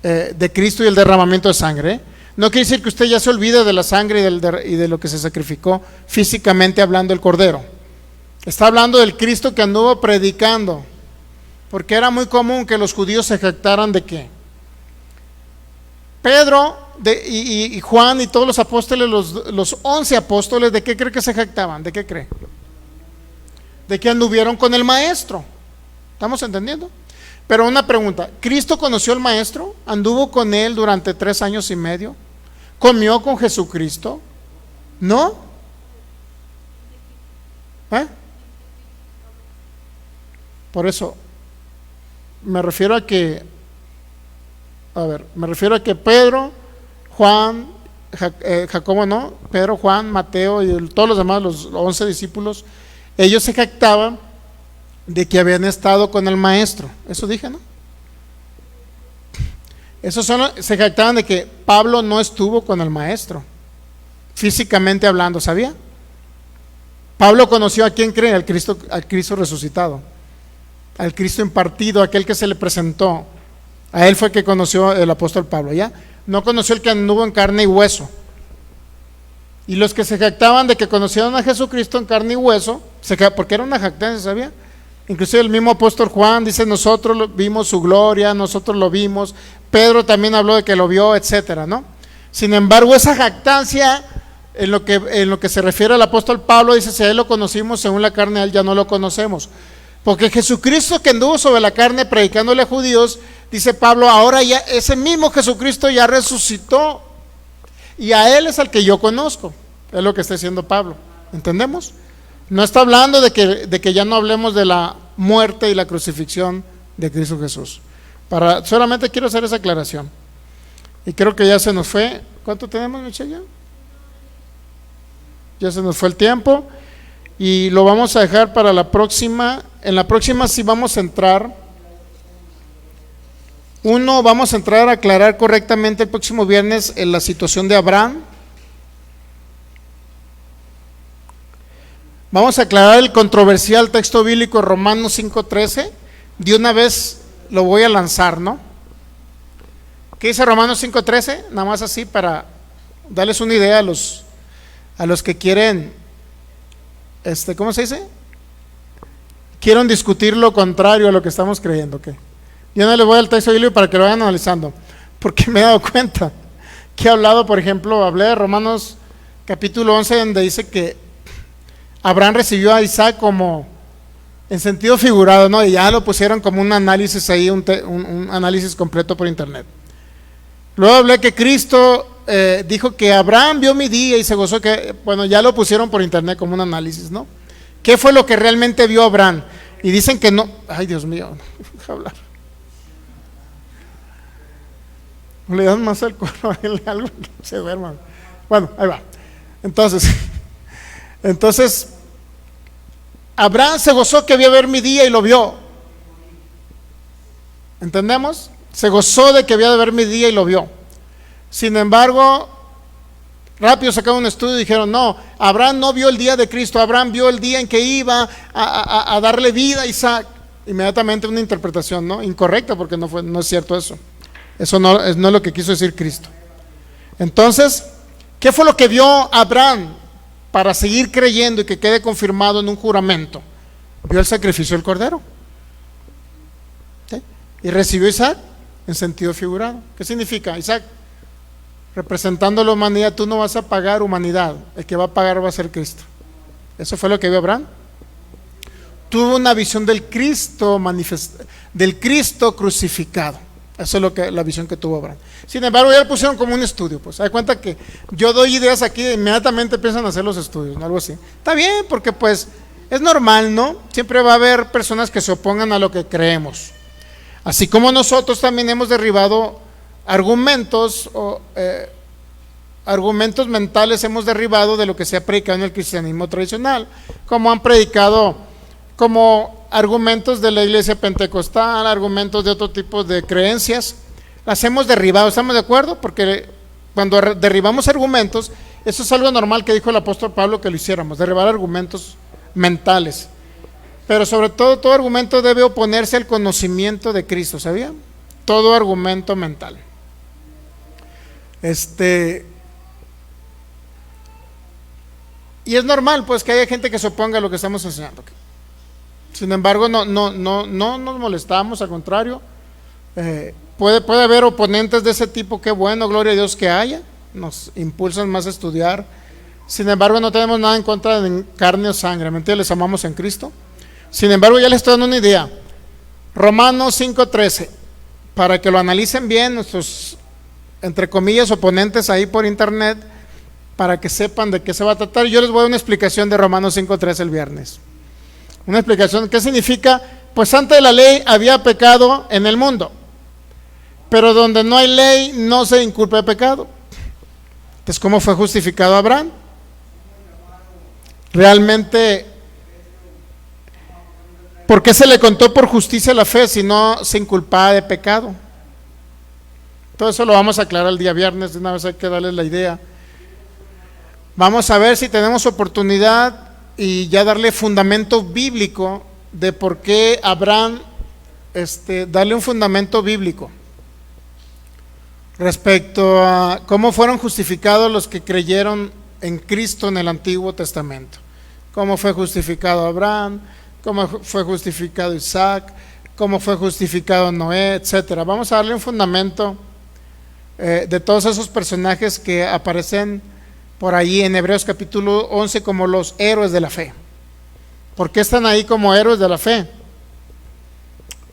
de Cristo y el derramamiento de sangre. No quiere decir que usted ya se olvide de la sangre y de lo que se sacrificó físicamente hablando el Cordero. Está hablando del Cristo que anduvo predicando, porque era muy común que los judíos se jactaran de qué. Pedro y Juan y todos los apóstoles, los 11 apóstoles, ¿de qué cree que se jactaban? ¿De qué cree? De que anduvieron con el maestro. ¿Estamos entendiendo? Pero una pregunta, ¿Cristo conoció al maestro? ¿Anduvo con él durante 3 años y medio? ¿Comió con Jesucristo? ¿No? Por eso me refiero a que Pedro, Juan, Jacobo no, Pedro, Juan, Mateo y todos los demás, los 11 discípulos, ellos se jactaban de que habían estado con el maestro. Eso dije, ¿no? Se jactaban de que Pablo no estuvo con el maestro, físicamente hablando, ¿sabía? Pablo conoció a quién cree, al Cristo resucitado. al Cristo impartido, aquel que se le presentó. A él fue que conoció el apóstol Pablo, ¿ya? No conoció el que anduvo en carne y hueso. Y los que se jactaban de que conocieron a Jesucristo en carne y hueso, porque era una jactancia, ¿sabía? Inclusive el mismo apóstol Juan dice, nosotros vimos su gloria, nosotros lo vimos. Pedro también habló de que lo vio, etcétera, ¿no? Sin embargo, esa jactancia, en lo que se refiere al apóstol Pablo, dice, si a él lo conocimos según la carne, a él ya no lo conocemos. Porque Jesucristo que anduvo sobre la carne predicándole a judíos, dice Pablo, ahora ya ese mismo Jesucristo ya resucitó y a él es al que yo conozco. Es lo que está diciendo Pablo, ¿entendemos? No está hablando de que ya no hablemos de la muerte y la crucifixión de Cristo Jesús. Solamente quiero hacer esa aclaración. Y creo que ya se nos fue. ¿Cuánto tenemos, Michelle? Ya se nos fue el tiempo y lo vamos a dejar para la próxima. En la próxima sí vamos a entrar. Vamos a entrar a aclarar correctamente el próximo viernes en la situación de Abraham. Vamos a aclarar el controversial texto bíblico Romanos 5:13. De una vez lo voy a lanzar, ¿no? ¿Qué dice Romanos 5:13? Nada más así para darles una idea a los que quieren, ¿cómo se dice? Quieren discutir lo contrario a lo que estamos creyendo, ¿ok? Yo no les voy al texto bíblico para que lo vayan analizando, porque me he dado cuenta que he hablado, por ejemplo, hablé de Romanos capítulo 11, donde dice que Abraham recibió a Isaac como en sentido figurado, ¿no? Y ya lo pusieron como un análisis ahí, un análisis completo por internet. Luego hablé que Cristo dijo que Abraham vio mi día y se gozó, que, bueno, ya lo pusieron por internet como un análisis, ¿no? ¿Qué fue lo que realmente vio Abraham? Y dicen que no, ay Dios mío, deja hablar. Le dan más al cuerno, algo que se duerma. Bueno, ahí va. Entonces, Abraham se gozó que vio ver mi día y lo vio. ¿Entendemos? Se gozó de que había de ver mi día y lo vio. Sin embargo, rápido sacaron un estudio y dijeron, no, Abraham no vio el día de Cristo, Abraham vio el día en que iba a darle vida a Isaac. Inmediatamente una interpretación, ¿no? Incorrecta, porque no es cierto eso. Eso no es lo que quiso decir Cristo. Entonces, ¿qué fue lo que vio Abraham para seguir creyendo y que quede confirmado en un juramento? Vio el sacrificio del cordero, ¿sí? Y recibió Isaac en sentido figurado. ¿Qué significa? Isaac, representando la humanidad, tú no vas a pagar humanidad, el que va a pagar va a ser Cristo. Eso fue lo que vio Abraham. Tuvo una visión del Cristo del Cristo crucificado. Eso es la visión que tuvo Abraham. Sin embargo, ya lo pusieron como un estudio. Pues hay cuenta que yo doy ideas aquí, inmediatamente empiezan a hacer los estudios, ¿no? Algo así. Está bien, porque pues es normal, ¿no? Siempre va a haber personas que se opongan a lo que creemos. Así como nosotros también hemos derribado argumentos argumentos mentales, hemos derribado de lo que se ha predicado en el cristianismo tradicional, como han predicado como argumentos de la iglesia pentecostal, argumentos de otro tipo de creencias. Las hemos derribado, ¿estamos de acuerdo? Porque cuando derribamos argumentos, eso es algo normal que dijo el apóstol Pablo que lo hiciéramos, derribar argumentos mentales. Pero sobre todo argumento debe oponerse al conocimiento de Cristo, ¿sabía? Todo argumento mental. Y es normal pues que haya gente que se oponga a lo que estamos enseñando. Sin embargo, no nos molestamos, al contrario. Puede haber oponentes de ese tipo, qué bueno, gloria a Dios que haya, nos impulsan más a estudiar. Sin embargo, no tenemos nada en contra de carne o sangre, ¿mentira? Les amamos en Cristo. Sin embargo, ya les estoy dando una idea. Romanos 5:13, para que lo analicen bien nuestros, entre comillas, oponentes ahí por internet, para que sepan de qué se va a tratar. Yo les voy a dar una explicación de Romanos 5:13 el viernes. Una explicación, ¿qué significa? Pues antes de la ley había pecado en el mundo, pero donde no hay ley no se inculpa de pecado. Entonces, ¿cómo fue justificado Abraham? Realmente, ¿por qué se le contó por justicia la fe si no se inculpaba de pecado? Todo eso lo vamos a aclarar el día viernes, de una vez hay que darles la idea. Vamos a ver si tenemos oportunidad y ya darle fundamento bíblico de por qué Abraham, darle un fundamento bíblico respecto a cómo fueron justificados los que creyeron en Cristo en el Antiguo Testamento. Cómo fue justificado Abraham, cómo fue justificado Isaac, cómo fue justificado Noé, etcétera. Vamos a darle un fundamento de todos esos personajes que aparecen por ahí en Hebreos capítulo 11 como los héroes de la fe. ¿Por qué están ahí como héroes de la fe?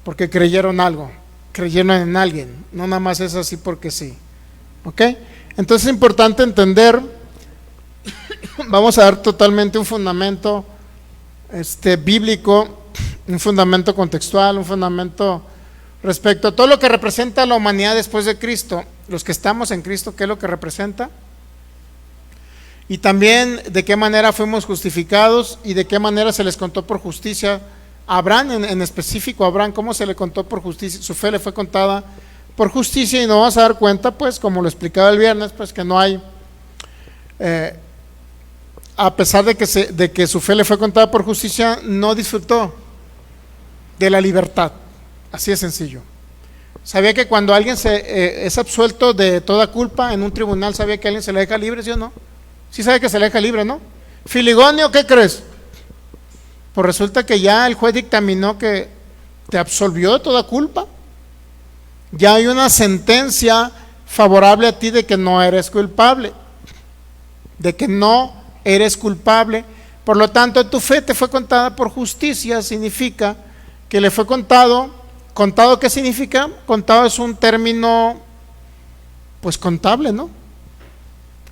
Porque creyeron algo, creyeron en alguien, no nada más es así porque sí. ¿Ok? Entonces es importante entender, vamos a dar totalmente un fundamento bíblico, un fundamento contextual, un fundamento respecto a todo lo que representa la humanidad después de Cristo, los que estamos en Cristo, ¿qué es lo que representa? Y también de qué manera fuimos justificados y de qué manera se les contó por justicia. A Abraham en específico, a Abraham, ¿cómo se le contó por justicia? Su fe le fue contada por justicia, y nos vamos a dar cuenta, pues, como lo explicaba el viernes, pues que no hay, a pesar de que su fe le fue contada por justicia, no disfrutó de la libertad. Así de sencillo. ¿Sabía que cuando alguien es absuelto de toda culpa en un tribunal, sabía que a alguien se le deja libre, sí o no? Sí sabe que se le deja libre, ¿no? Filigonio, ¿qué crees? Pues resulta que ya el juez dictaminó que te absolvió de toda culpa. Ya hay una sentencia favorable a ti de que no eres culpable. De que no eres culpable. Por lo tanto, tu fe te fue contada por justicia. Significa que le fue contado. ¿Contado qué significa? Contado es un término, pues contable, ¿no?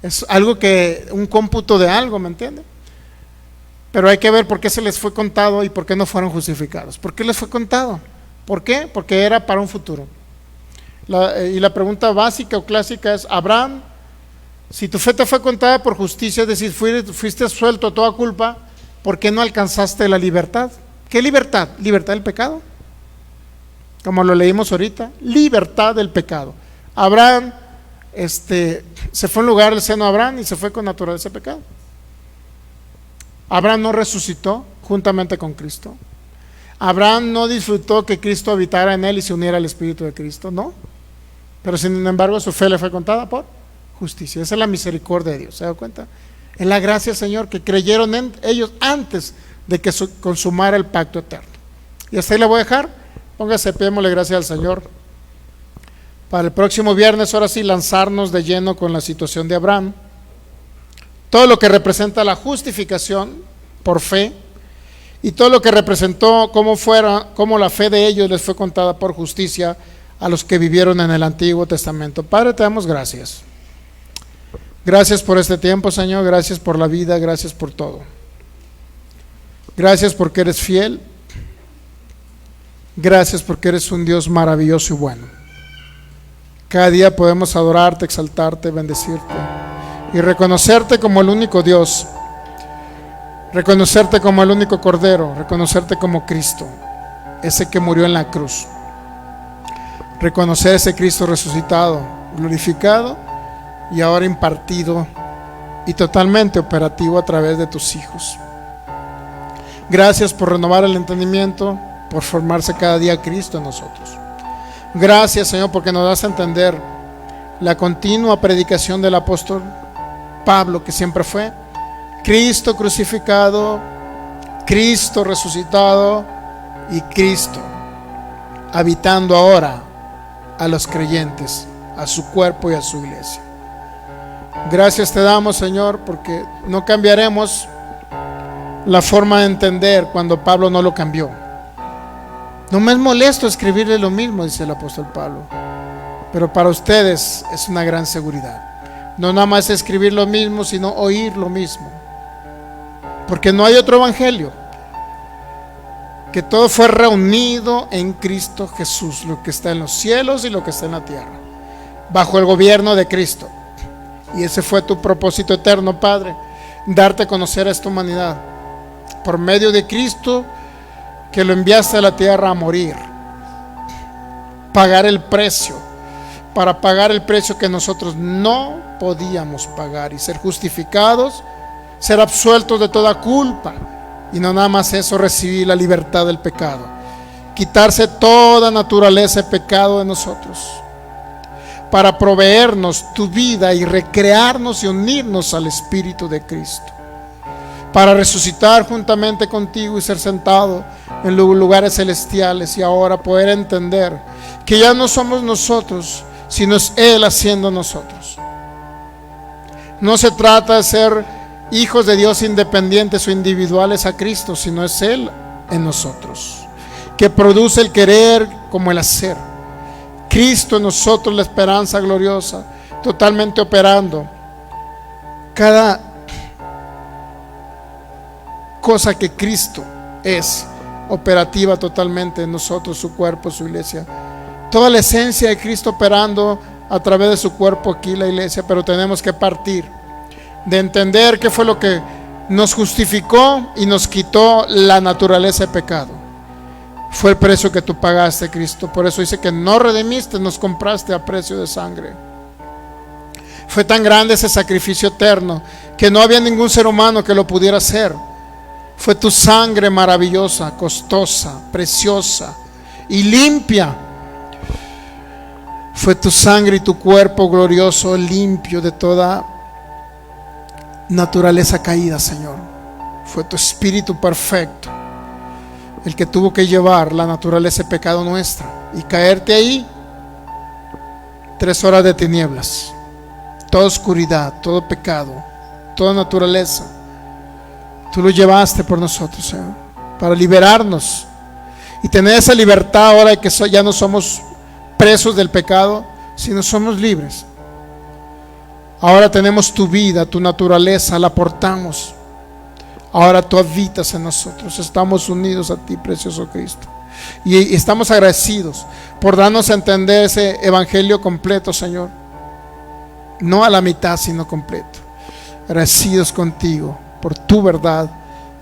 Es algo que, un cómputo de algo, ¿me entiende? Pero hay que ver por qué se les fue contado y por qué no fueron justificados. ¿Por qué les fue contado? ¿Por qué? Porque era para un futuro. Y la pregunta básica o clásica es: Abraham, si tu fe te fue contada por justicia, es decir, fuiste absuelto a toda culpa, ¿por qué no alcanzaste la libertad? ¿Qué libertad? ¿Libertad del pecado? Como lo leímos ahorita, libertad del pecado. Abraham se fue en lugar del seno de Abraham y se fue con naturaleza de pecado. Abraham no resucitó juntamente con Cristo. Abraham no disfrutó que Cristo habitara en él y se uniera al Espíritu de Cristo, no. Pero sin embargo su fe le fue contada por justicia. Esa es la misericordia de Dios, ¿se da cuenta? Es la gracia, Señor, que creyeron en ellos antes de que consumara el pacto eterno. Y hasta ahí le voy a dejar. Póngase, pedémosle gracias al Señor. Para el próximo viernes, ahora sí, lanzarnos de lleno con la situación de Abraham. Todo lo que representa la justificación por fe y todo lo que representó cómo la fe de ellos les fue contada por justicia a los que vivieron en el Antiguo Testamento. Padre, te damos gracias. Gracias por este tiempo, Señor. Gracias por la vida. Gracias por todo. Gracias porque eres fiel. Gracias porque eres un Dios maravilloso y bueno. Cada día podemos adorarte, exaltarte, bendecirte y reconocerte como el único Dios, reconocerte como el único Cordero, reconocerte como Cristo, ese que murió en la cruz, reconocer ese Cristo resucitado, glorificado y ahora impartido y totalmente operativo a través de tus hijos. Gracias por renovar el entendimiento, por formarse cada día Cristo en nosotros. Gracias, Señor, porque nos das a entender la continua predicación del apóstol Pablo, que siempre fue Cristo crucificado, Cristo resucitado y Cristo habitando ahora a los creyentes, a su cuerpo y a su iglesia. Gracias te damos, Señor, porque no cambiaremos la forma de entender cuando Pablo no lo cambió. No me es molesto escribirle lo mismo, dice el apóstol Pablo, pero para ustedes es una gran seguridad. No nada más escribir lo mismo, sino oír lo mismo, porque no hay otro evangelio, que todo fue reunido en Cristo Jesús, lo que está en los cielos y lo que está en la tierra, bajo el gobierno de Cristo. Y ese fue tu propósito eterno, Padre, darte a conocer a esta humanidad por medio de Cristo, que lo enviaste a la tierra a morir, pagar el precio, para pagar el precio que nosotros no podíamos pagar y ser justificados, ser absueltos de toda culpa, Y no nada más eso, recibir la libertad del pecado, quitarse toda naturaleza de pecado de nosotros, para proveernos tu vida y recrearnos y unirnos al Espíritu de Cristo, para resucitar juntamente contigo y ser sentado en los lugares celestiales, y ahora poder entender que ya no somos nosotros, sino es Él haciendo nosotros. No se trata de ser hijos de Dios independientes o individuales a Cristo, sino es Él en nosotros, que produce el querer como el hacer. Cristo en nosotros, la esperanza gloriosa, totalmente operando cada cosa que Cristo es, operativa totalmente en nosotros, su cuerpo, su iglesia. Toda la esencia de Cristo operando a través de su cuerpo aquí, la iglesia. Pero tenemos que partir de entender qué fue lo que nos justificó y nos quitó la naturaleza de pecado. Fue el precio que tú pagaste, Cristo. Por eso dice que no redimiste, nos compraste a precio de sangre. Fue tan grande ese sacrificio eterno que no había ningún ser humano que lo pudiera hacer. Fue tu sangre maravillosa, costosa, preciosa y limpia. Fue tu sangre y tu cuerpo glorioso, limpio de toda naturaleza caída, Señor. Fue tu espíritu perfecto el que tuvo que llevar la naturaleza de pecado nuestra y caerte ahí. 3 horas de tinieblas, toda oscuridad, todo pecado, toda naturaleza. Tú lo llevaste por nosotros, Señor, para liberarnos y tener esa libertad ahora de que ya no somos presos del pecado, sino somos libres. Ahora tenemos tu vida, tu naturaleza, la aportamos. Ahora tú habitas en nosotros, estamos unidos a ti, precioso Cristo. Y estamos agradecidos por darnos a entender ese evangelio completo, Señor. No a la mitad, sino completo. Agradecidos contigo por tu verdad.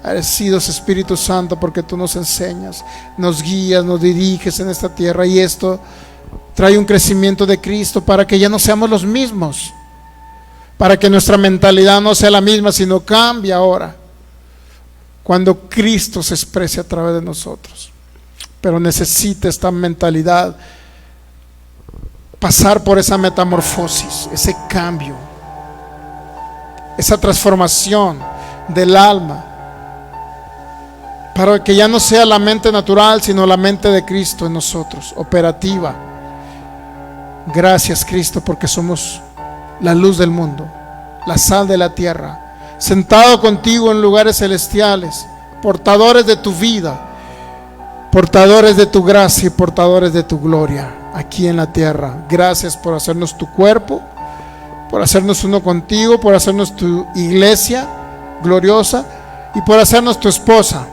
Agradecidos, Espíritu Santo, porque tú nos enseñas, nos guías, nos diriges en esta tierra. Y esto trae un crecimiento de Cristo para que ya no seamos los mismos, para que nuestra mentalidad no sea la misma, sino cambie ahora cuando Cristo se exprese a través de nosotros. Pero necesita esta mentalidad pasar por esa metamorfosis, ese cambio, esa transformación del alma, para que ya no sea la mente natural, sino la mente de Cristo en nosotros, operativa. Gracias, Cristo, porque somos la luz del mundo, la sal de la tierra, sentado contigo en lugares celestiales, portadores de tu vida, portadores de tu gracia y portadores de tu gloria aquí en la tierra. Gracias por hacernos tu cuerpo, por hacernos uno contigo, por hacernos tu iglesia gloriosa y por hacernos tu esposa.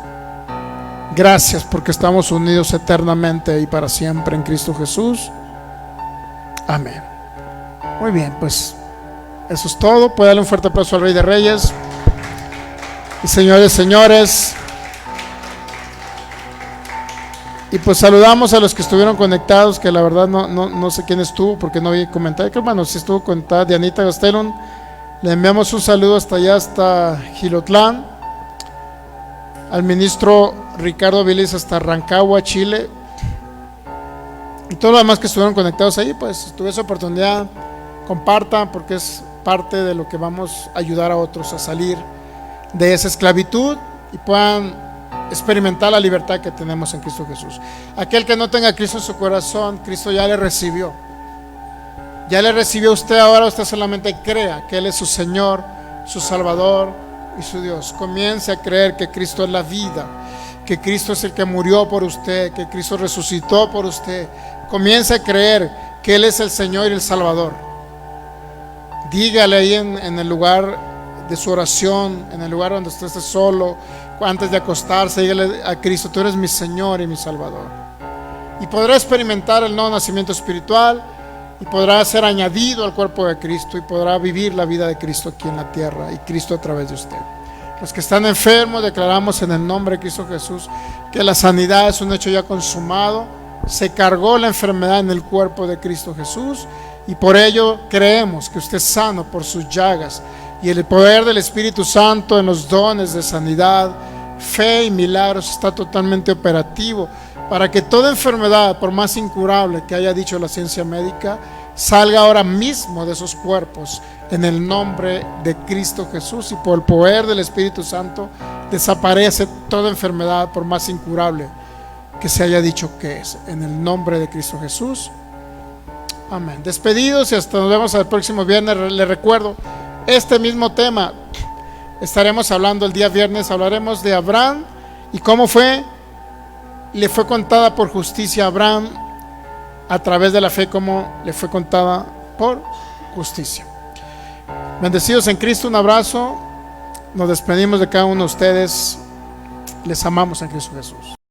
Gracias porque estamos unidos eternamente y para siempre en Cristo Jesús. Amén. Muy bien, pues eso es todo. Puede darle un fuerte aplauso al Rey de Reyes. Y señores, y pues saludamos a los que estuvieron conectados, que la verdad no sé quién estuvo porque no vi comentario. Que bueno, si estuvo conectada Dianita Gastelum. Le enviamos un saludo hasta allá, hasta Gilotlán. Al ministro Ricardo Viles hasta Rancagua, Chile. Y todos los demás que estuvieron conectados ahí, pues tuve esa oportunidad. Compartan, porque es parte de lo que vamos a ayudar a otros a salir de esa esclavitud y puedan experimentar la libertad que tenemos en Cristo Jesús. Aquel que no tenga a Cristo en su corazón, Cristo ya le recibió. Ya le recibió usted, ahora usted solamente crea que Él es su Señor, su Salvador y su Dios. Comience a creer que Cristo es la vida, que Cristo es el que murió por usted, que Cristo resucitó por usted. Comience a creer que Él es el Señor y el Salvador. Dígale ahí en el lugar de su oración, en el lugar donde usted esté solo, antes de acostarse, dígale a Cristo: tú eres mi Señor y mi Salvador. Y podrá experimentar el nuevo nacimiento espiritual y podrá ser añadido al cuerpo de Cristo y podrá vivir la vida de Cristo aquí en la tierra y Cristo a través de usted. Los que están enfermos, declaramos en el nombre de Cristo Jesús que la sanidad es un hecho ya consumado. Se cargó la enfermedad en el cuerpo de Cristo Jesús y por ello creemos que usted es sano por sus llagas, y el poder del Espíritu Santo en los dones de sanidad fe y milagros está totalmente operativo para que toda enfermedad, por más incurable que haya dicho la ciencia médica, salga ahora mismo de esos cuerpos en el nombre de Cristo Jesús, y por el poder del Espíritu Santo desaparece toda enfermedad, por más incurable que se haya dicho que es, en el nombre de Cristo Jesús. Amén. Despedidos y hasta nos vemos el próximo viernes. Les recuerdo, este mismo tema estaremos hablando el día viernes. Hablaremos de Abraham y cómo le fue contada por justicia a Abraham a través de la fe, cómo le fue contada por justicia. Bendecidos en Cristo, un abrazo. Nos despedimos de cada uno de ustedes. Les amamos en Cristo Jesús.